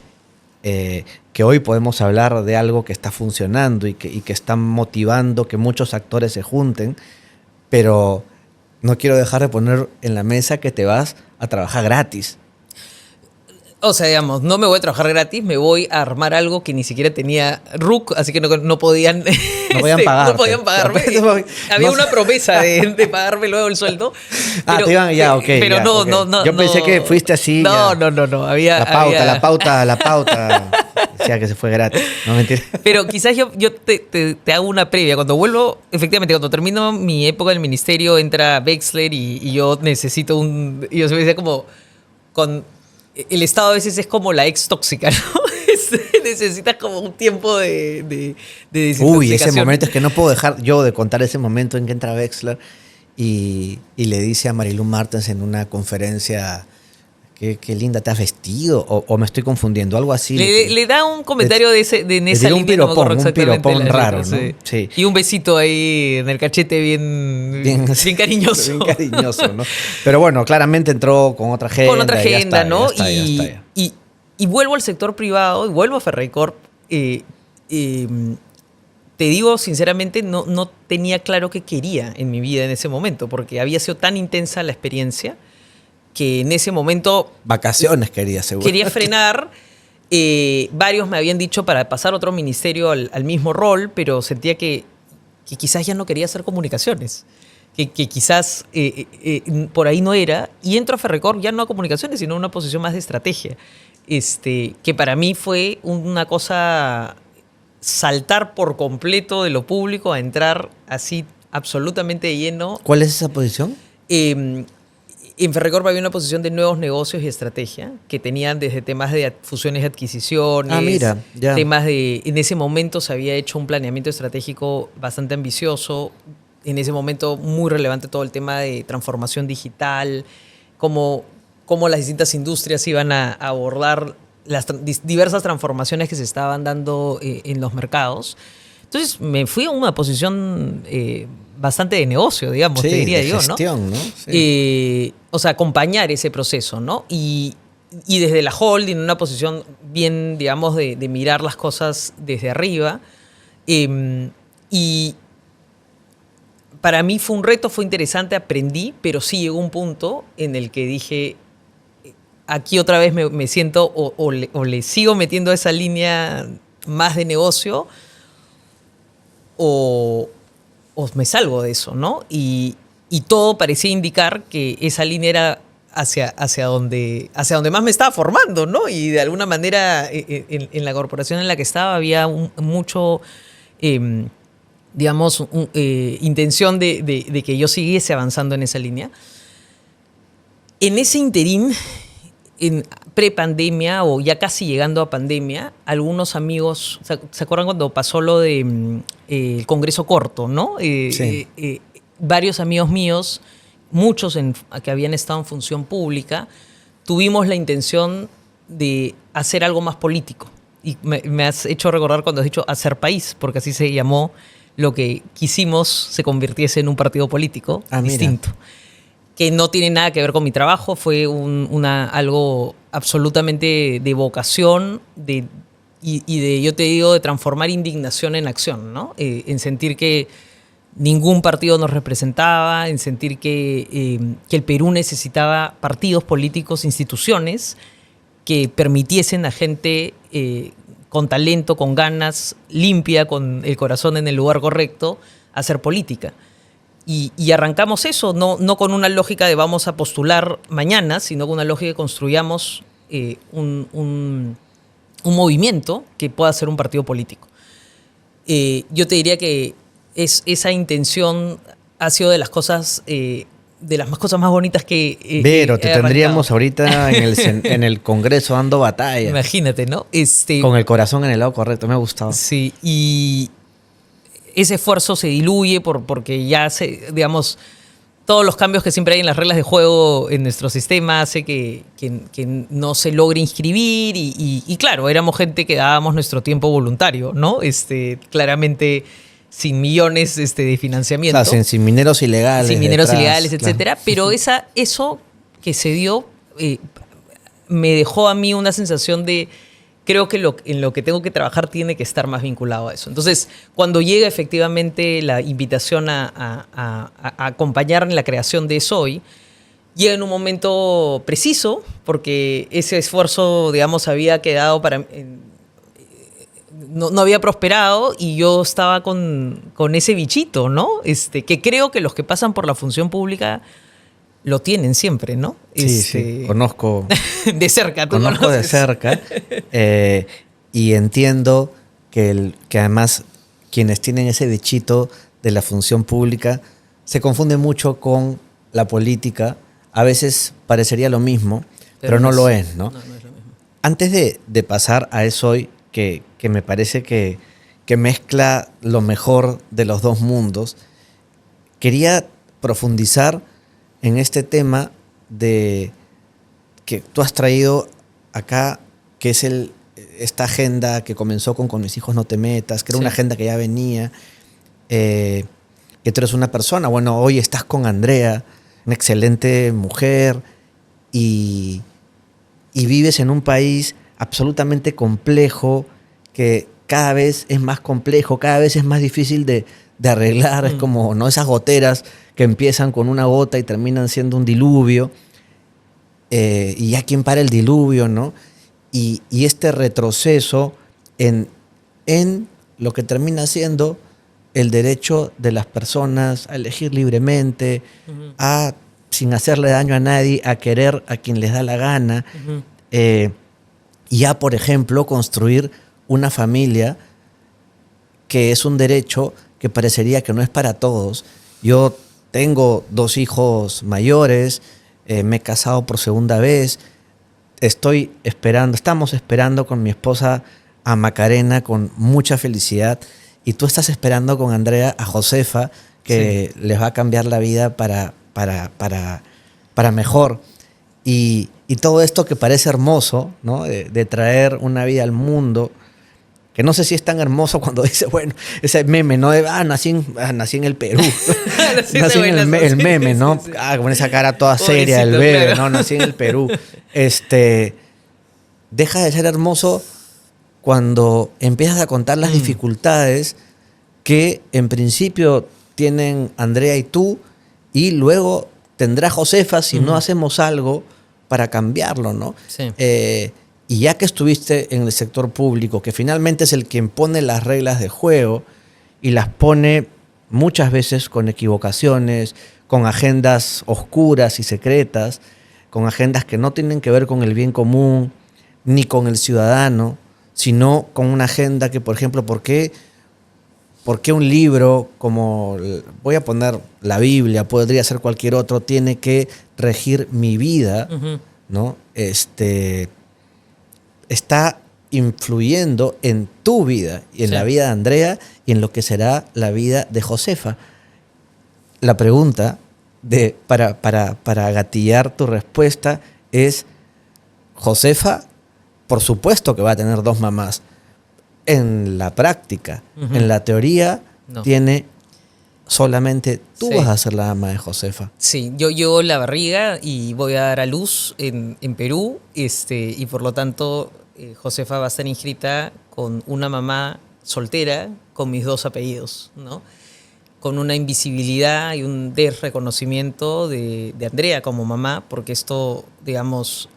Speaker 1: Que hoy podemos hablar de algo que está funcionando y que está motivando que muchos actores se junten, pero no quiero dejar de poner en la mesa que te vas a trabajar gratis.
Speaker 2: O sea, digamos, no me voy a trabajar gratis, me voy a armar algo que ni siquiera tenía RUC, así que no podían...
Speaker 1: No podían pagar.
Speaker 2: No podían pagarme. Había una promesa de pagarme luego el sueldo.
Speaker 1: Pero, ok.
Speaker 2: Pero
Speaker 1: ya,
Speaker 2: no,
Speaker 1: okay.
Speaker 2: no.
Speaker 1: Yo pensé que fuiste así.
Speaker 2: No.
Speaker 1: La pauta. Decía que se fue gratis. No, mentira.
Speaker 2: Pero quizás yo te hago una previa. Cuando vuelvo, efectivamente, cuando termino mi época en el ministerio, entra Wexler y yo necesito yo se me decía como... El Estado a veces es como la ex tóxica, ¿no? Necesitas como un tiempo de desintoxicación.
Speaker 1: Uy, ese momento es que no puedo dejar yo de contar ese momento en que entra Wexler y le dice a Marilú Martens en una conferencia qué linda te has vestido, o me estoy confundiendo, algo así.
Speaker 2: Le da un comentario en esa línea.
Speaker 1: Un piropón raro, ¿no?
Speaker 2: Sí. Y un besito ahí en el cachete bien cariñoso.
Speaker 1: Bien cariñoso, ¿no? Pero bueno, claramente entró con otra agenda.
Speaker 2: Con otra agenda, ¿no?
Speaker 1: Ya está.
Speaker 2: Y vuelvo al sector privado, y vuelvo a Ferreycorp. Te digo sinceramente, no tenía claro qué quería en mi vida en ese momento, porque había sido tan intensa la experiencia que en ese momento...
Speaker 1: Vacaciones quería, seguro.
Speaker 2: Quería frenar. Varios me habían dicho para pasar otro ministerio al mismo rol, pero sentía que quizás ya no quería hacer comunicaciones. Que quizás por ahí no era. Y entro a Ferreycorp ya no a comunicaciones, sino a una posición más de estrategia. Que para mí fue una cosa... saltar por completo de lo público a entrar así absolutamente de lleno.
Speaker 1: ¿Cuál es esa posición?
Speaker 2: En Ferreycorp había una posición de nuevos negocios y estrategia que tenían desde temas de fusiones y adquisiciones, temas de... En ese momento se había hecho un planeamiento estratégico bastante ambicioso, en ese momento muy relevante todo el tema de transformación digital, cómo las distintas industrias iban a abordar las diversas transformaciones que se estaban dando en los mercados. Entonces me fui a una posición bastante de negocio, digamos, te diría yo,
Speaker 1: gestión,
Speaker 2: ¿no?
Speaker 1: Sí.
Speaker 2: O sea, acompañar ese proceso, ¿no? Y desde la holding, una posición bien, digamos, de mirar las cosas desde arriba. Y para mí fue un reto, fue interesante, aprendí, pero sí llegó un punto en el que dije, aquí otra vez me siento o le sigo metiendo esa línea más de negocio o me salgo de eso, ¿no? Y todo parecía indicar que esa línea era hacia donde más me estaba formando, ¿no? Y de alguna manera en la corporación en la que estaba había mucho, digamos, intención de que yo siguiese avanzando en esa línea. En ese interín, en prepandemia o ya casi llegando a pandemia, algunos amigos, ¿se acuerdan cuando pasó lo de el Congreso corto, ¿no?
Speaker 1: Sí.
Speaker 2: Varios amigos míos muchos que habían estado en función pública, tuvimos la intención de hacer algo más político. Y me has hecho recordar cuando has dicho hacer país, porque así se llamó lo que quisimos se convirtiese en un partido político distinto. Mira. Que no tiene nada que ver con mi trabajo, fue algo absolutamente de vocación, yo te digo, de transformar indignación en acción, ¿no? En sentir que ningún partido nos representaba, en sentir que el Perú necesitaba partidos políticos, instituciones que permitiesen a gente con talento, con ganas, limpia, con el corazón en el lugar correcto, hacer política. Y arrancamos eso, no con una lógica de vamos a postular mañana, sino con una lógica de construyamos un movimiento que pueda ser un partido político. Yo te diría que esa intención ha sido de las cosas más bonitas que
Speaker 1: Pero te tendríamos ahorita en el Congreso dando batalla.
Speaker 2: Imagínate, ¿no?
Speaker 1: Con el corazón en el lado correcto, me ha gustado.
Speaker 2: Sí, y ese esfuerzo se diluye porque ya digamos, todos los cambios que siempre hay en las reglas de juego en nuestro sistema hace que no se logre inscribir y claro, éramos gente que dábamos nuestro tiempo voluntario, ¿no? Claramente sin millones de financiamiento.
Speaker 1: O sea, sin mineros ilegales.
Speaker 2: Sin mineros ilegales, etcétera. Claro. Pero eso que se dio me dejó a mí una sensación de creo que en lo que tengo que trabajar tiene que estar más vinculado a eso. Entonces, cuando llega efectivamente la invitación a acompañar en la creación de Soy, llega en un momento preciso, porque ese esfuerzo, digamos, había quedado no había prosperado y yo estaba con ese bichito, ¿no? Que creo que los que pasan por la función pública lo tienen siempre, ¿no?
Speaker 1: Sí, conozco.
Speaker 2: De cerca,
Speaker 1: conozco de cerca. Y entiendo que además quienes tienen ese bichito de la función pública se confunden mucho con la política. A veces parecería lo mismo, pero no lo es, ¿no? No es lo mismo. Antes de pasar a eso hoy, que me parece que mezcla lo mejor de los dos mundos, quería profundizar en este tema de que tú has traído acá, que es esta agenda que comenzó con mis hijos no te metas, que era una agenda que ya venía, que tú eres una persona, bueno, hoy estás con Andrea, una excelente mujer, y vives en un país absolutamente complejo, que cada vez es más complejo, cada vez es más difícil de arreglar, es como, ¿no?, esas goteras que empiezan con una gota y terminan siendo un diluvio, y ya quién para el diluvio, ¿no? Y este retroceso en lo que termina siendo el derecho de las personas a elegir libremente, sin hacerle daño a nadie, a querer a quien les da la gana, y a, por ejemplo, construir una familia que es un derecho que parecería que no es para todos. Yo tengo 2 hijos mayores, me he casado por segunda vez, estamos esperando con mi esposa a Macarena con mucha felicidad, y tú estás esperando con Andrea a Josefa, que les va a cambiar la vida para mejor. Y todo esto que parece hermoso, ¿no?, de traer una vida al mundo, que no sé si es tan hermoso cuando dice, bueno, ese meme, ¿no? Nací en el Perú. Nací en el meme, ¿no? Sí. Con esa cara toda seria del bebé, claro. ¿No? Nací en el Perú. Deja de ser hermoso cuando empiezas a contar las dificultades que en principio tienen Andrea y tú, y luego tendrá Josefa si no hacemos algo para cambiarlo, ¿no? Sí. Y ya que estuviste en el sector público, que finalmente es el quien pone las reglas de juego y las pone muchas veces con equivocaciones, con agendas oscuras y secretas, con agendas que no tienen que ver con el bien común ni con el ciudadano, sino con una agenda que, por ejemplo, ¿por qué un libro como, voy a poner la Biblia, podría ser cualquier otro, tiene que regir mi vida, ¿no? Está influyendo en tu vida y en la vida de Andrea y en lo que será la vida de Josefa. La pregunta para gatillar tu respuesta es: Josefa, por supuesto que va a tener 2 mamás. En la práctica, en la teoría,
Speaker 2: No.
Speaker 1: tiene solamente tú
Speaker 2: Sí.
Speaker 1: vas a ser la mamá de Josefa.
Speaker 2: Sí, yo llevo la barriga y voy a dar a luz en Perú, y por lo tanto Josefa va a estar inscrita con una mamá soltera con mis 2 apellidos, ¿no? Con una invisibilidad y un desreconocimiento de Andrea como mamá, porque esto, digamos,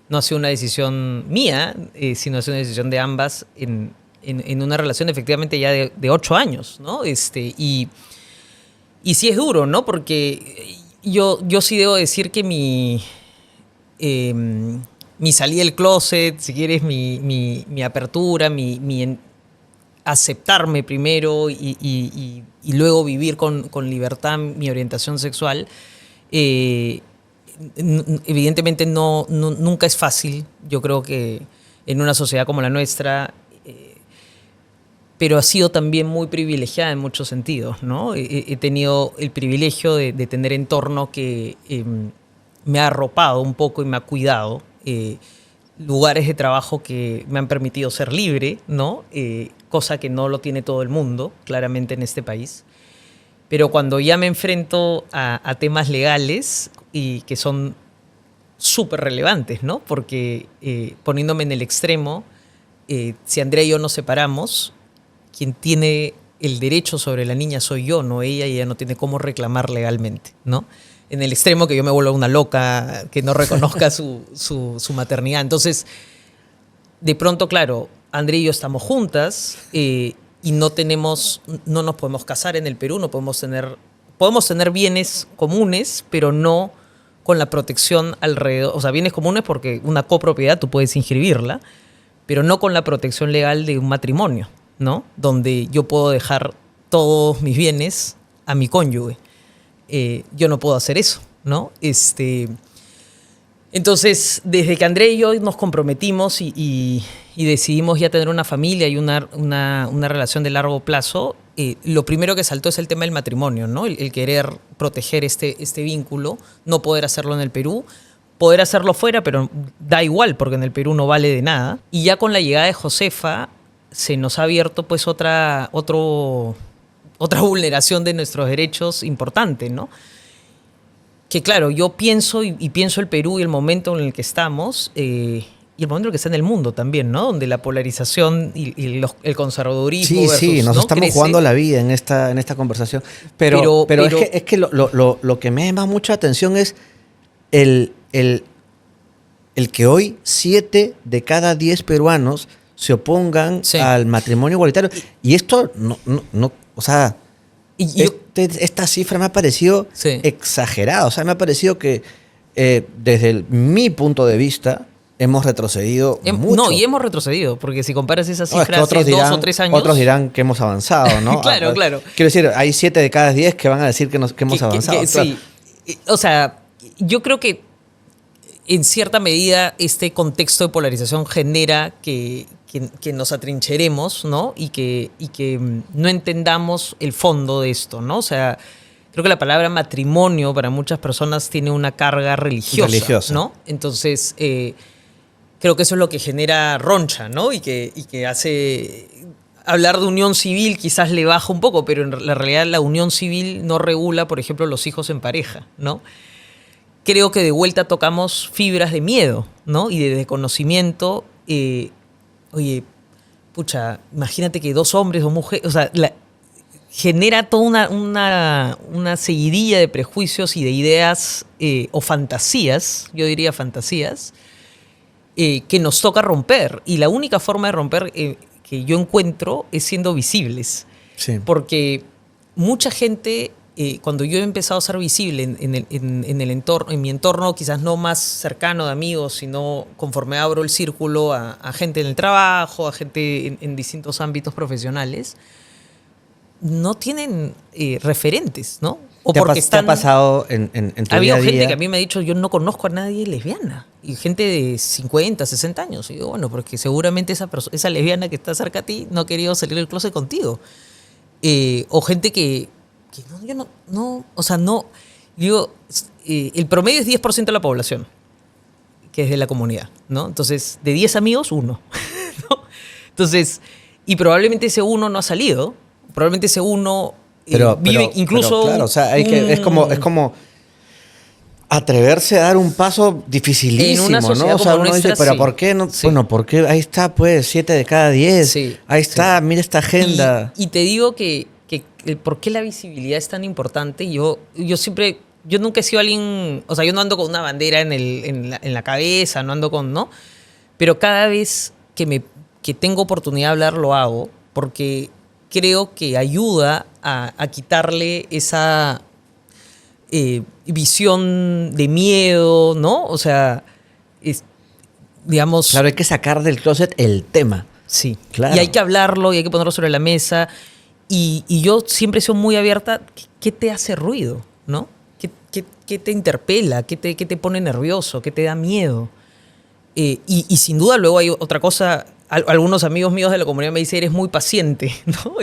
Speaker 2: no ha sido una decisión mía, sino ha sido una decisión de ambas en una relación efectivamente ya de 8 años, ¿no? Y sí es duro, ¿no? Porque yo sí debo decir que mi salida del closet, si quieres, mi apertura, mi aceptarme primero y luego vivir con libertad mi orientación sexual, evidentemente nunca es fácil. Yo creo que en una sociedad como la nuestra, pero ha sido también muy privilegiada en muchos sentidos, ¿no? He tenido el privilegio de tener entorno que me ha arropado un poco y me ha cuidado. Lugares de trabajo que me han permitido ser libre, ¿no? Cosa que no lo tiene todo el mundo, claramente, en este país. Pero cuando ya me enfrento a temas legales y que son súper relevantes, ¿no? Porque poniéndome en el extremo, si Andrea y yo nos separamos, quien tiene el derecho sobre la niña soy yo, no ella, y ella no tiene cómo reclamar legalmente, ¿no? En el extremo que yo me vuelva una loca, que no reconozca su maternidad. Entonces, de pronto, claro, Andrea y yo estamos juntas y no nos podemos casar en el Perú, podemos tener bienes comunes, pero no con la protección alrededor. O sea, bienes comunes porque una copropiedad tú puedes inscribirla, pero no con la protección legal de un matrimonio, ¿no? Donde yo puedo dejar todos mis bienes a mi cónyuge. Yo no puedo hacer eso, ¿no? Entonces, desde que Andrea y yo nos comprometimos y decidimos ya tener una familia y una relación de largo plazo, lo primero que saltó es el tema del matrimonio, ¿no? El querer proteger este vínculo, no poder hacerlo en el Perú, poder hacerlo fuera, pero da igual porque en el Perú no vale de nada. Y ya con la llegada de Josefa se nos ha abierto pues otra vulneración de nuestros derechos importante, ¿no? Que claro, yo pienso y pienso el Perú y el momento en el que estamos y el momento en el que está en el mundo también, ¿no? Donde la polarización y el conservadurismo
Speaker 1: Sí,
Speaker 2: versus,
Speaker 1: sí, nos
Speaker 2: ¿no?
Speaker 1: estamos
Speaker 2: crece.
Speaker 1: jugando la vida en esta conversación. Pero es que lo que me llama mucha atención es el que hoy 7 de cada 10 peruanos se opongan
Speaker 2: Sí.
Speaker 1: al matrimonio igualitario. Y esto no o sea,
Speaker 2: Y yo-
Speaker 1: esta cifra me ha parecido
Speaker 2: Sí.
Speaker 1: exagerada. O sea, me ha parecido que desde mi punto de vista hemos retrocedido mucho.
Speaker 2: No, y hemos retrocedido, porque si comparas esas
Speaker 1: No, es que
Speaker 2: cifras hace 2 o 3 años...
Speaker 1: otros dirán que hemos avanzado, ¿no?
Speaker 2: Claro, claro.
Speaker 1: Quiero decir, hay 7 de cada 10 que van a decir que hemos avanzado. Claro.
Speaker 2: Sí. O sea, yo creo que en cierta medida este contexto de polarización genera que nos atrincheremos, ¿no? Y que no entendamos el fondo de esto, ¿no? O sea, creo que la palabra matrimonio para muchas personas tiene una carga religiosa. ¿No? Entonces, creo que eso es lo que genera roncha, ¿no? Y que hace... Hablar de unión civil quizás le baja un poco, pero en la realidad la unión civil no regula, por ejemplo, los hijos en pareja, ¿no? Creo que de vuelta tocamos fibras de miedo, ¿no? Y de desconocimiento. Oye, pucha, imagínate que 2 hombres o mujeres, o sea, genera toda una seguidilla de prejuicios y de ideas o fantasías, yo diría fantasías, que nos toca romper. Y la única forma de romper que yo encuentro es siendo visibles.
Speaker 1: Sí.
Speaker 2: Porque mucha gente, cuando yo he empezado a ser visible en el entorno, en mi entorno, quizás no más cercano de amigos, sino conforme abro el círculo a gente en el trabajo, a gente en distintos ámbitos profesionales, no tienen referentes, ¿no? O
Speaker 1: ¿Te
Speaker 2: porque
Speaker 1: ha pasado en tu
Speaker 2: ha habido
Speaker 1: día a día?
Speaker 2: gente que a mí me ha dicho, yo no conozco a nadie lesbiana. Y gente de 50, 60 años. Y digo, bueno, porque seguramente esa lesbiana que está cerca a ti no ha querido salir del closet contigo. O gente que no, yo no, o sea, no. Digo, el promedio es 10% de la población, que es de la comunidad, ¿no? Entonces, de 10 amigos, 1. ¿No? Entonces, y probablemente ese 1 no ha salido, probablemente ese 1 vive incluso...
Speaker 1: Pero claro, o sea, es como atreverse a dar un paso dificilísimo,
Speaker 2: en una sociedad,
Speaker 1: ¿no? O sea,
Speaker 2: como
Speaker 1: uno
Speaker 2: nuestra,
Speaker 1: dice, pero
Speaker 2: sí.
Speaker 1: ¿por qué no?
Speaker 2: Sí.
Speaker 1: Bueno, porque ahí está, pues, 7 de cada 10.
Speaker 2: Sí,
Speaker 1: Ahí está,
Speaker 2: sí.
Speaker 1: mira esta agenda.
Speaker 2: Y te digo que ¿por qué la visibilidad es tan importante? Yo nunca he sido alguien, o sea, yo no ando con una bandera en la cabeza, no ando con, ¿no? Pero cada vez que tengo oportunidad de hablar, lo hago, porque creo que ayuda a quitarle esa visión de miedo, ¿no? O sea, digamos...
Speaker 1: Claro, hay que sacar del closet el tema.
Speaker 2: Sí,
Speaker 1: Claro.
Speaker 2: Y hay que hablarlo y hay que ponerlo sobre la mesa. Y yo siempre he sido muy abierta. ¿Qué te hace ruido? ¿No? ¿Qué te interpela? ¿Qué te pone nervioso? ¿Qué te da miedo? Y sin duda luego hay otra cosa. Algunos amigos míos de la comunidad me dicen, eres muy paciente, ¿no?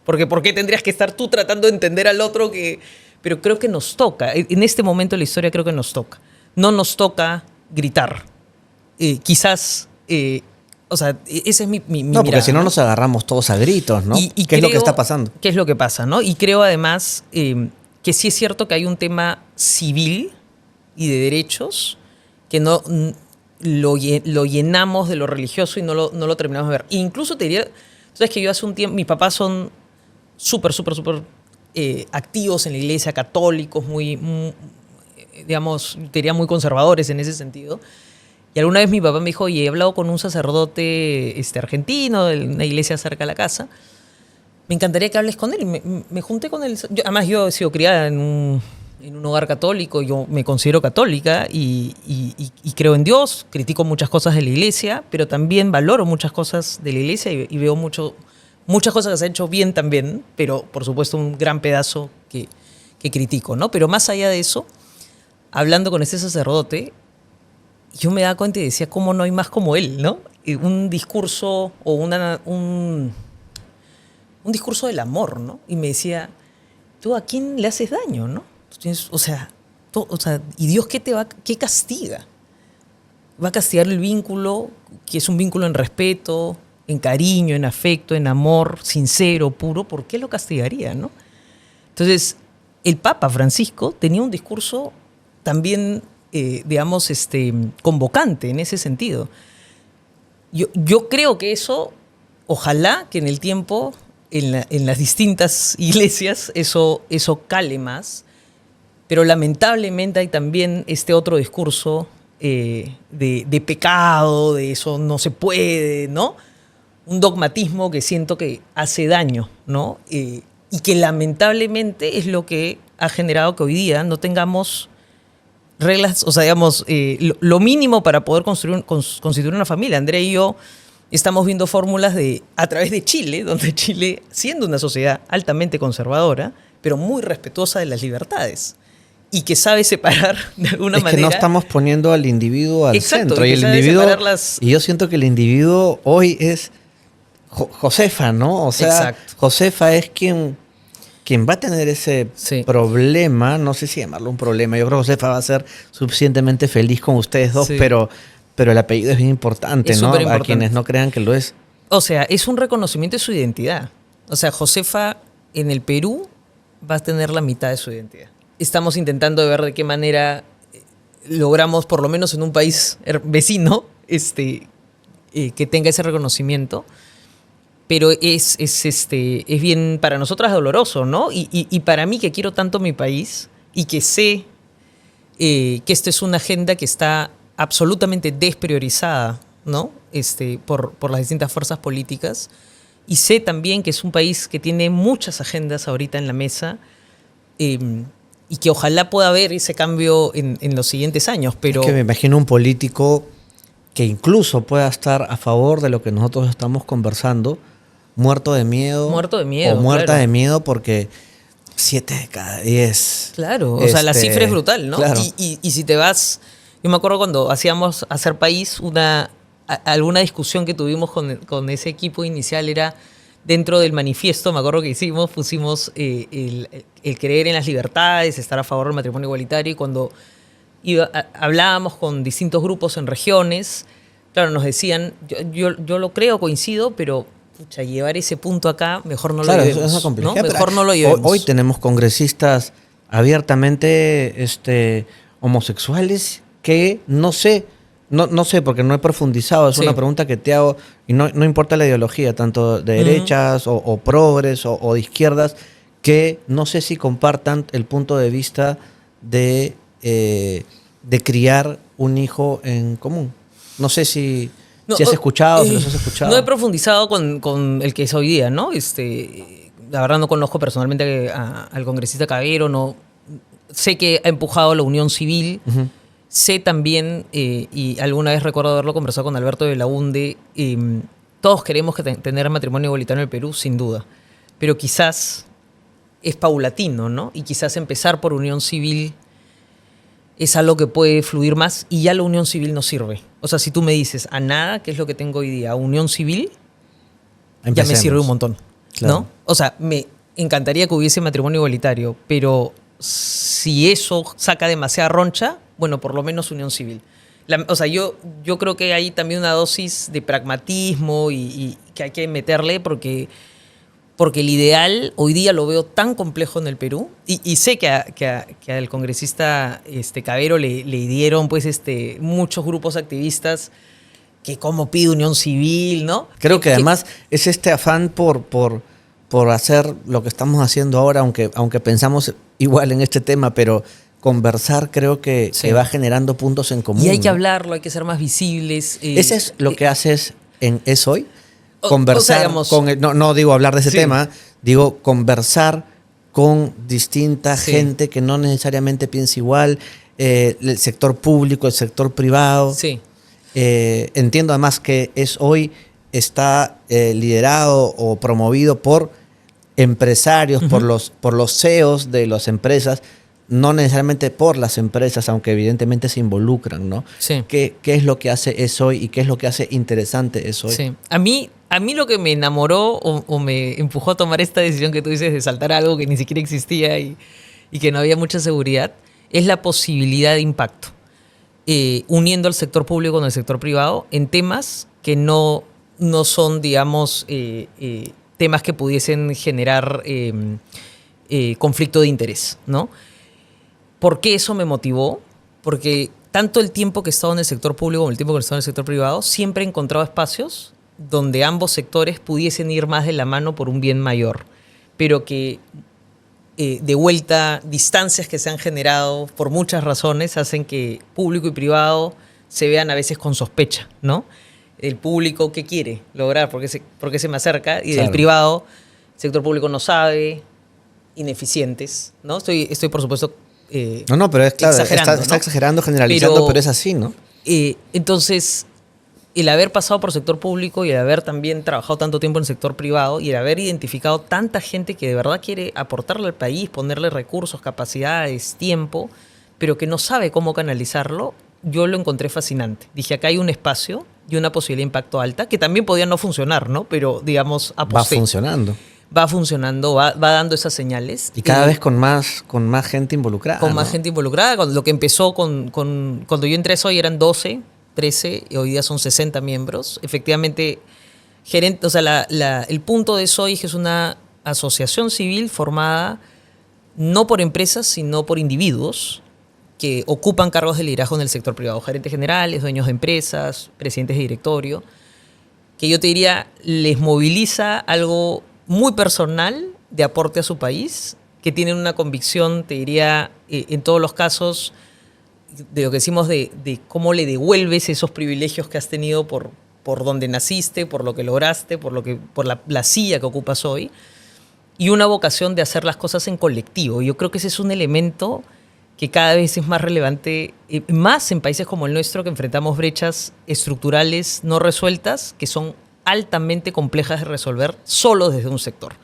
Speaker 2: Porque ¿por qué tendrías que estar tú tratando de entender al otro? Pero creo que nos toca. En este momento de la historia creo que nos toca. No nos toca gritar. Quizás... o sea, ese es mi
Speaker 1: No, porque
Speaker 2: mirada,
Speaker 1: si no nos agarramos todos a gritos, ¿no?
Speaker 2: Y
Speaker 1: ¿Qué es lo que está pasando?
Speaker 2: ¿Qué es lo que pasa, no? Y creo además que sí es cierto que hay un tema civil y de derechos que no lo llenamos de lo religioso y no lo terminamos de ver. E incluso te diría, sabes que yo hace un tiempo, mis papás son súper activos en la iglesia, católicos, digamos, te diría muy conservadores en ese sentido. Y alguna vez mi papá me dijo, oye, he hablado con un sacerdote argentino de una iglesia cerca de la casa. Me encantaría que hables con él. Y me junté con él. Además, yo he sido criada en un hogar católico. Yo me considero católica y creo en Dios. Critico muchas cosas de la iglesia, pero también valoro muchas cosas de la iglesia y veo muchas cosas que se han hecho bien también, pero por supuesto un gran pedazo que critico, ¿no? Pero más allá de eso, hablando con ese sacerdote, yo me daba cuenta y decía, ¿cómo no hay más como él, no? Un discurso o un discurso del amor, ¿no? Y me decía, ¿tú a quién le haces daño, no? O sea, ¿y Dios qué castiga? Va a castigar el vínculo, que es un vínculo en respeto, en cariño, en afecto, en amor, sincero, puro. ¿Por qué lo castigaría, no? Entonces, el Papa Francisco tenía un discurso también... digamos, convocante en ese sentido. Yo creo que eso, ojalá que en el tiempo, en las distintas iglesias, eso cale más, pero lamentablemente hay también este otro discurso de pecado, de eso no se puede, ¿no? Un dogmatismo que siento que hace daño, ¿no? Y que lamentablemente es lo que ha generado que hoy día no tengamos reglas, o sea, digamos, lo mínimo para poder constituir una familia. Andrea y yo estamos viendo fórmulas a través de Chile, donde Chile, siendo una sociedad altamente conservadora, pero muy respetuosa de las libertades, y que sabe separar de alguna manera...
Speaker 1: Es que no estamos poniendo al individuo al
Speaker 2: Exacto,
Speaker 1: centro.
Speaker 2: y
Speaker 1: Y el individuo,
Speaker 2: separarlas...
Speaker 1: y yo siento que el individuo hoy es Josefa, ¿no? O sea,
Speaker 2: Exacto.
Speaker 1: Josefa es quien va a tener ese problema, no sé si llamarlo un problema, yo creo que Josefa va a ser suficientemente feliz con ustedes dos, pero el apellido es bien importante, ¿no? A quienes no crean que lo es.
Speaker 2: O sea, es un reconocimiento de su identidad. O sea, Josefa en el Perú va a tener la mitad de su identidad. Estamos intentando ver de qué manera logramos, por lo menos en un país vecino, que tenga ese reconocimiento. Pero es bien, para nosotras doloroso, ¿no? Y para mí, que quiero tanto mi país y que sé que esta es una agenda que está absolutamente despriorizada, ¿no? Por las distintas fuerzas políticas. Y sé también que es un país que tiene muchas agendas ahorita en la mesa y que ojalá pueda haber ese cambio en los siguientes años. Pero...
Speaker 1: Es que me imagino un político que incluso pueda estar a favor de lo que nosotros estamos conversando, muerto de miedo.
Speaker 2: Muerto de miedo.
Speaker 1: O muerta
Speaker 2: claro.
Speaker 1: de miedo porque 7 de cada 10.
Speaker 2: Claro, o sea, la cifra es brutal, ¿no?
Speaker 1: Claro.
Speaker 2: Y si te vas... Yo me acuerdo cuando hacíamos Hacer País, alguna discusión que tuvimos con ese equipo inicial era, dentro del manifiesto, me acuerdo que hicimos, pusimos el creer en las libertades, estar a favor del matrimonio igualitario, y cuando hablábamos con distintos grupos en regiones, claro, nos decían, yo lo creo, coincido, pero pucha, llevar ese punto acá, mejor no lo llevemos. Claro, es una complejidad. ¿No? Mejor no lo llevemos.
Speaker 1: Hoy tenemos congresistas abiertamente homosexuales que no sé porque no he profundizado, es una pregunta que te hago, y no importa la ideología, tanto de derechas o progres o de izquierdas, que no sé si compartan el punto de vista de criar un hijo en común. No sé si has escuchado, si los has escuchado.
Speaker 2: No he profundizado con el que es hoy día, ¿no? La verdad no conozco personalmente al congresista Cavero, no. Sé que ha empujado la unión civil. Uh-huh. Sé también, y alguna vez recuerdo haberlo conversado con Alberto de Belaunde, todos queremos tener matrimonio igualitario en el Perú, sin duda. Pero quizás es paulatino, ¿no? Y quizás empezar por unión civil es algo que puede fluir más, y ya la unión civil no sirve. O sea, si tú me dices a nada, ¿qué es lo que tengo hoy día? A unión civil, ya me sirve un montón, claro. ¿No? O sea, me encantaría que hubiese matrimonio igualitario, pero si eso saca demasiada roncha, bueno, por lo menos unión civil. O sea, yo creo que hay también una dosis de pragmatismo y que hay que meterle porque el ideal hoy día lo veo tan complejo en el Perú, y sé que al congresista Cavero le dieron pues muchos grupos activistas que cómo pide unión civil, ¿no?
Speaker 1: Creo que además es este afán por hacer lo que estamos haciendo ahora, aunque pensamos igual en este tema, pero conversar creo que va generando puntos en común.
Speaker 2: Y hay que hablarlo, hay que ser más visibles.
Speaker 1: ¿Ese es lo que haces en Es Hoy? Conversar no digo hablar de ese tema, digo conversar con distinta gente que no necesariamente piensa igual, el sector público, el sector privado.
Speaker 2: Sí.
Speaker 1: Entiendo además que Es Hoy está liderado o promovido por empresarios, uh-huh, por los CEOs de las empresas, no necesariamente por las empresas, aunque evidentemente se involucran, ¿no?
Speaker 2: Sí.
Speaker 1: ¿Qué es lo que hace Es Hoy y qué es lo que hace interesante Es Hoy?
Speaker 2: Sí. A mí lo que me enamoró o me empujó a tomar esta decisión que tú dices de saltar algo que ni siquiera existía y que no había mucha seguridad, es la posibilidad de impacto, uniendo al sector público con el sector privado en temas que no son, digamos, temas que pudiesen generar conflicto de interés, ¿no? ¿Por qué eso me motivó? Porque tanto el tiempo que he estado en el sector público como el tiempo que he estado en el sector privado, siempre he encontrado espacios donde ambos sectores pudiesen ir más de la mano por un bien mayor, pero que de vuelta distancias que se han generado por muchas razones hacen que público y privado se vean a veces con sospecha, ¿no? El público, ¿qué quiere lograr? ¿Por qué se me acerca? Y del privado, el sector público no sabe, ineficientes, ¿no? Estoy por supuesto,
Speaker 1: no, pero es claro, está exagerando, generalizando, pero es así, ¿no?
Speaker 2: Entonces, el haber pasado por sector público y el haber también trabajado tanto tiempo en el sector privado y el haber identificado tanta gente que de verdad quiere aportarle al país, ponerle recursos, capacidades, tiempo, pero que no sabe cómo canalizarlo, yo lo encontré fascinante. Dije, acá hay un espacio y una posibilidad de impacto alta, que también podía no funcionar, ¿no? Pero, digamos, aposté. Va funcionando, va dando esas señales.
Speaker 1: Y cada vez con más gente involucrada.
Speaker 2: Con más gente involucrada. Lo que empezó cuando yo entré hoy eran 12, 13, y hoy día son 60 miembros. Efectivamente, el punto de SOI es una asociación civil formada no por empresas, sino por individuos que ocupan cargos de liderazgo en el sector privado. Gerentes generales, dueños de empresas, presidentes de directorio, que yo te diría, les moviliza algo muy personal de aporte a su país, que tienen una convicción, te diría, en todos los casos, de lo que decimos de cómo le devuelves esos privilegios que has tenido por donde naciste, por lo que lograste, por la silla que ocupas hoy, y una vocación de hacer las cosas en colectivo. Yo creo que ese es un elemento que cada vez es más relevante, más en países como el nuestro, que enfrentamos brechas estructurales no resueltas, que son altamente complejas de resolver solo desde un sector.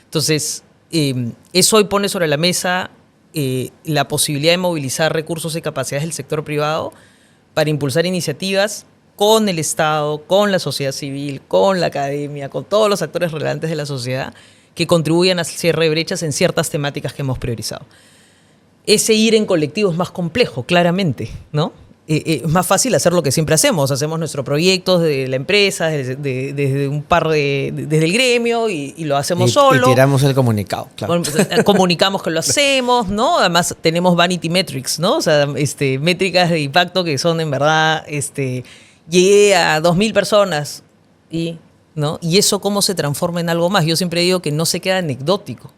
Speaker 2: Entonces, eso hoy pone sobre la mesa la posibilidad de movilizar recursos y capacidades del sector privado para impulsar iniciativas con el Estado, con la sociedad civil, con la academia, con todos los actores relevantes de la sociedad que contribuyan al cierre de brechas en ciertas temáticas que hemos priorizado. Ese ir en colectivo es más complejo, claramente, ¿no? Es más fácil hacer lo que siempre hacemos. Hacemos nuestros proyectos de la empresa, desde un par desde el gremio y lo hacemos solo.
Speaker 1: Y tiramos el comunicado, claro.
Speaker 2: Comunicamos que lo hacemos, ¿no? Además tenemos vanity metrics, ¿no? O sea, métricas de impacto que son en verdad, llegué a 2.000 personas ¿no? Y eso cómo se transforma en algo más. Yo siempre digo que no se queda anecdótico.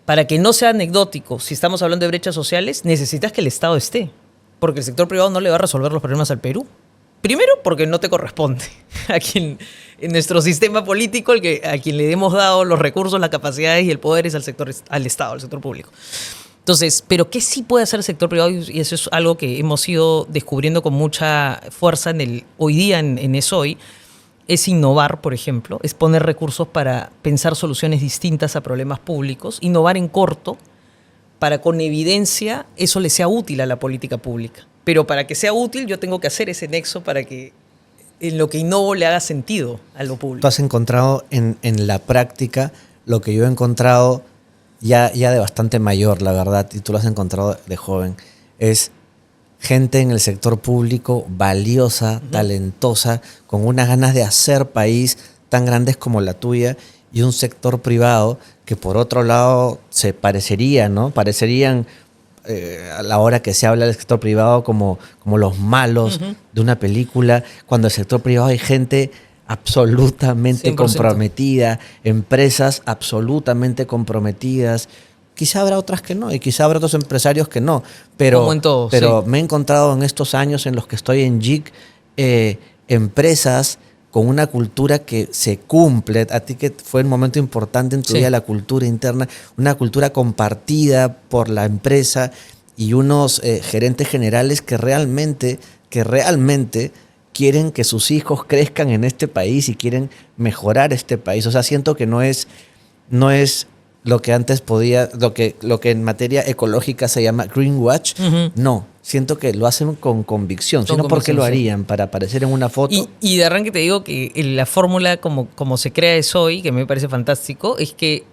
Speaker 2: Para que no sea anecdótico, si estamos hablando de brechas sociales, necesitas que el Estado esté. Porque el sector privado no le va a resolver los problemas al Perú. Primero, porque no te corresponde. En nuestro sistema político, a quien le hemos dado los recursos, las capacidades y el poder es al Estado, al sector público. Entonces, ¿pero qué sí puede hacer el sector privado? Y eso es algo que hemos ido descubriendo con mucha fuerza hoy día en ESOY. Es innovar, por ejemplo, es poner recursos para pensar soluciones distintas a problemas públicos, innovar en corto, para con evidencia eso le sea útil a la política pública. Pero para que sea útil yo tengo que hacer ese nexo para que en lo que innovo le haga sentido a lo público.
Speaker 1: Tú has encontrado en la práctica lo que yo he encontrado ya de bastante mayor, la verdad, y tú lo has encontrado de joven, es gente en el sector público valiosa, talentosa, con unas ganas de hacer país tan grandes como la tuya, y un sector privado que por otro lado se parecería, ¿no? Parecerían a la hora que se habla del sector privado como los malos de una película, cuando en el sector privado hay gente absolutamente
Speaker 2: 100%.
Speaker 1: comprometida, empresas absolutamente comprometidas. Quizá habrá otras que no, y quizá habrá otros empresarios que no, pero,
Speaker 2: como en todo,
Speaker 1: pero
Speaker 2: sí.
Speaker 1: me he encontrado en estos años en los que estoy en JIC empresas con una cultura que se cumple. A ti que fue un momento importante en tu vida, la cultura interna, una cultura compartida por la empresa y unos gerentes generales que realmente quieren que sus hijos crezcan en este país y quieren mejorar este país. O sea, siento que no es lo que antes podía, lo que en materia ecológica se llama greenwash. No, siento que lo hacen con convicción, sino porque lo harían para aparecer en una foto.
Speaker 2: Y de arranque te digo que la fórmula como se crea de SOY, que me parece fantástico, es que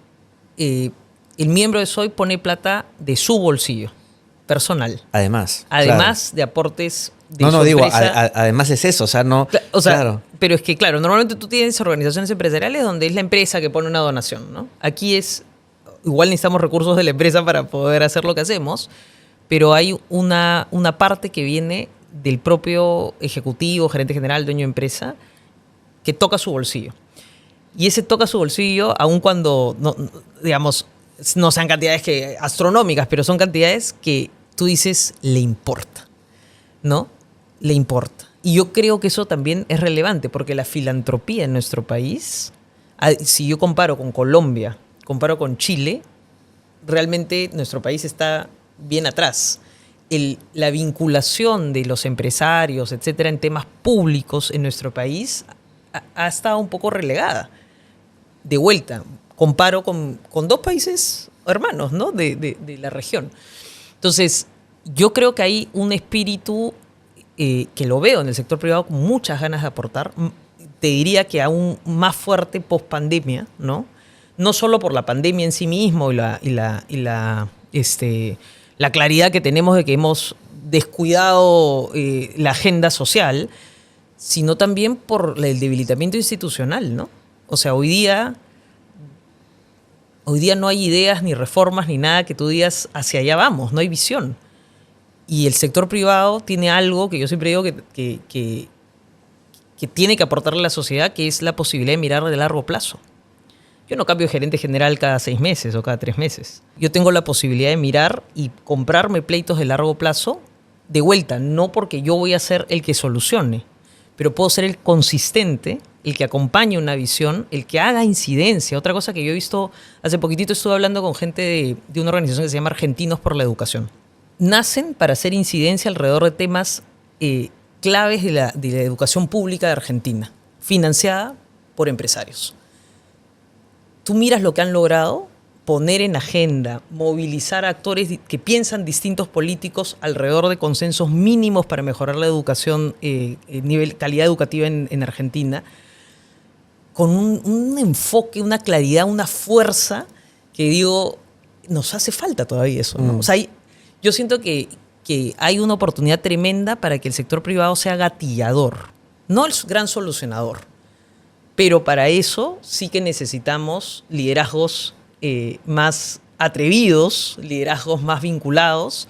Speaker 2: el miembro de SOY pone plata de su bolsillo personal.
Speaker 1: Además
Speaker 2: claro. De aportes de su
Speaker 1: digo,
Speaker 2: empresa.
Speaker 1: Además es eso, o sea, no... claro.
Speaker 2: Pero es que, claro, normalmente tú tienes organizaciones empresariales donde es la empresa que pone una donación, ¿no? Aquí igual necesitamos recursos de la empresa para poder hacer lo que hacemos, pero hay una parte que viene del propio ejecutivo, gerente general, dueño de empresa, que toca su bolsillo. Y ese toca su bolsillo, aun cuando, no sean cantidades astronómicas, pero son cantidades que tú dices, le importa, ¿no? Le importa. Y yo creo que eso también es relevante, porque la filantropía en nuestro país, si yo comparo con Colombia, comparo con Chile, realmente nuestro país está bien atrás. La vinculación de los empresarios, etcétera, en temas públicos en nuestro país ha estado un poco relegada. De vuelta, comparo con dos países hermanos, ¿no? de la región. Entonces, yo creo que hay un espíritu que lo veo en el sector privado con muchas ganas de aportar. Te diría que aún más fuerte post-pandemia, ¿no? No solo por la pandemia en sí mismo y la claridad que tenemos de que hemos descuidado la agenda social, sino también por el debilitamiento institucional, ¿no? O sea, hoy día no hay ideas, ni reformas, ni nada que tú digas hacia allá vamos, no hay visión. Y el sector privado tiene algo que yo siempre digo que tiene que aportarle a la sociedad, que es la posibilidad de mirar de largo plazo. Yo no cambio de gerente general cada 6 meses o cada 3 meses. Yo tengo la posibilidad de mirar y comprarme pleitos de largo plazo de vuelta, no porque yo voy a ser el que solucione, pero puedo ser el consistente, el que acompañe una visión, el que haga incidencia. Otra cosa que yo he visto, hace poquitito estuve hablando con gente de una organización que se llama Argentinos por la Educación. Nacen para hacer incidencia alrededor de temas claves de la educación pública de Argentina, financiada por empresarios. Tú miras lo que han logrado, poner en agenda, movilizar a actores que piensan distintos políticos alrededor de consensos mínimos para mejorar la educación, calidad educativa en Argentina, con un enfoque, una claridad, una fuerza que digo, nos hace falta todavía eso, ¿no? O sea, yo siento que hay una oportunidad tremenda para que el sector privado sea gatillador, no el gran solucionador, pero para eso sí que necesitamos liderazgos más atrevidos, liderazgos más vinculados,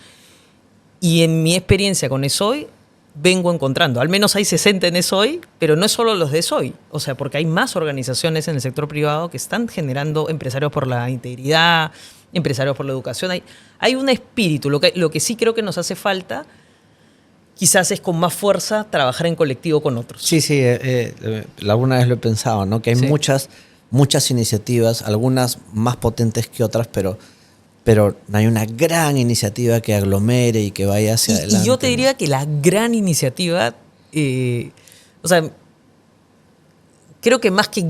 Speaker 2: y en mi experiencia con ESOY vengo encontrando, al menos hay 60 en ESOY, pero no es solo los de ESOY, o sea, porque hay más organizaciones en el sector privado que están generando empresarios por la integridad, empresarios por la educación, hay un espíritu, lo que sí creo que nos hace falta quizás es con más fuerza trabajar en colectivo con otros.
Speaker 1: Sí, alguna vez lo he pensado, ¿no? Que hay muchas iniciativas, algunas más potentes que otras, pero no hay una gran iniciativa que aglomere y que vaya hacia adelante.
Speaker 2: Y yo te diría que la gran iniciativa, o sea, creo que más que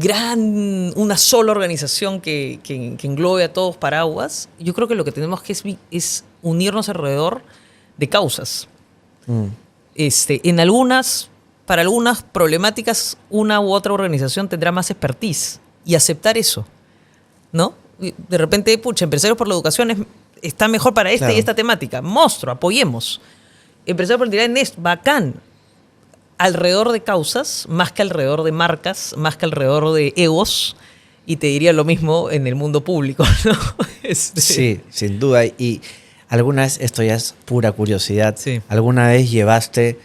Speaker 2: una sola organización que englobe a todos paraguas, yo creo que lo que tenemos que es unirnos alrededor de causas. Para algunas problemáticas, una u otra organización tendrá más expertise y aceptar eso, ¿no? De repente, Empresarios por la Educación está mejor para esta y esta temática. Monstruo, apoyemos. Empresarios por la Integridad es bacán. Alrededor de causas, más que alrededor de marcas, más que alrededor de egos, y te diría lo mismo en el mundo público, ¿no?
Speaker 1: Sí, sin duda. Y alguna vez, esto ya es pura curiosidad,
Speaker 2: sí.
Speaker 1: ¿Alguna vez llevaste,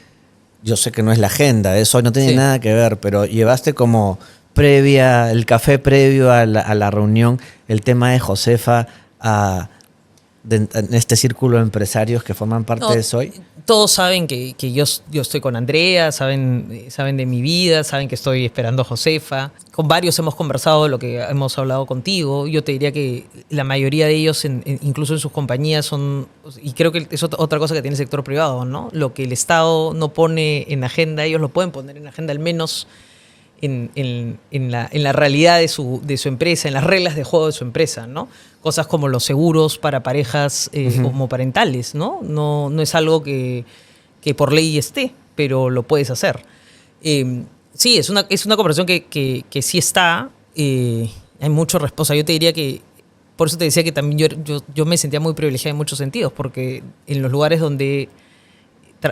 Speaker 1: yo sé que no es la agenda, eso no tiene nada que ver, pero llevaste como el café previo a la reunión, el tema de Josefa en este círculo de empresarios que forman parte de SOY?
Speaker 2: Todos saben que yo estoy con Andrea, saben de mi vida, saben que estoy esperando a Josefa. Con varios hemos conversado de lo que hemos hablado contigo. Yo te diría que la mayoría de ellos, incluso en sus compañías, y creo que es otra cosa que tiene el sector privado, ¿no? Lo que el Estado no pone en agenda, ellos lo pueden poner en agenda, al menos en la realidad de su empresa, en las reglas de juego de su empresa, ¿no? Cosas como los seguros para parejas homoparentales, ¿no? No es algo que por ley esté, pero lo puedes hacer. Sí, es una conversación que sí está. Hay mucho respuesta. Yo te diría que, por eso te decía que también yo me sentía muy privilegiada en muchos sentidos, porque en los lugares donde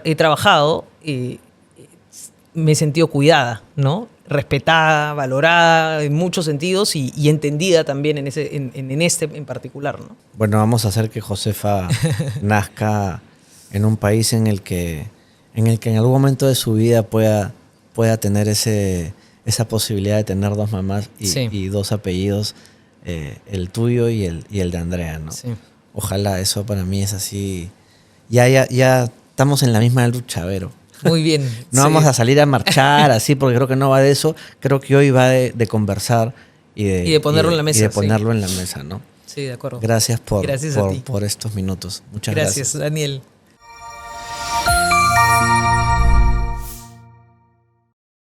Speaker 2: he trabajado me he sentido cuidada, ¿no? Respetada, valorada en muchos sentidos y entendida también en este en particular, ¿no?
Speaker 1: Bueno, vamos a hacer que Josefa nazca en un país en el que en algún momento de su vida pueda tener esa posibilidad de tener dos mamás y dos apellidos, el tuyo y el de Andrea, ¿no?
Speaker 2: Sí.
Speaker 1: Ojalá, eso para mí es así. Ya estamos en la misma lucha, Vero.
Speaker 2: Muy bien.
Speaker 1: No vamos a salir a marchar así, porque creo que no va de eso. Creo que hoy va de conversar y de
Speaker 2: ponerlo en la mesa.
Speaker 1: Y de ponerlo en la mesa, ¿no?
Speaker 2: Sí, de acuerdo.
Speaker 1: Gracias
Speaker 2: Gracias a ti.
Speaker 1: por estos minutos. Muchas gracias.
Speaker 2: Gracias, Daniel.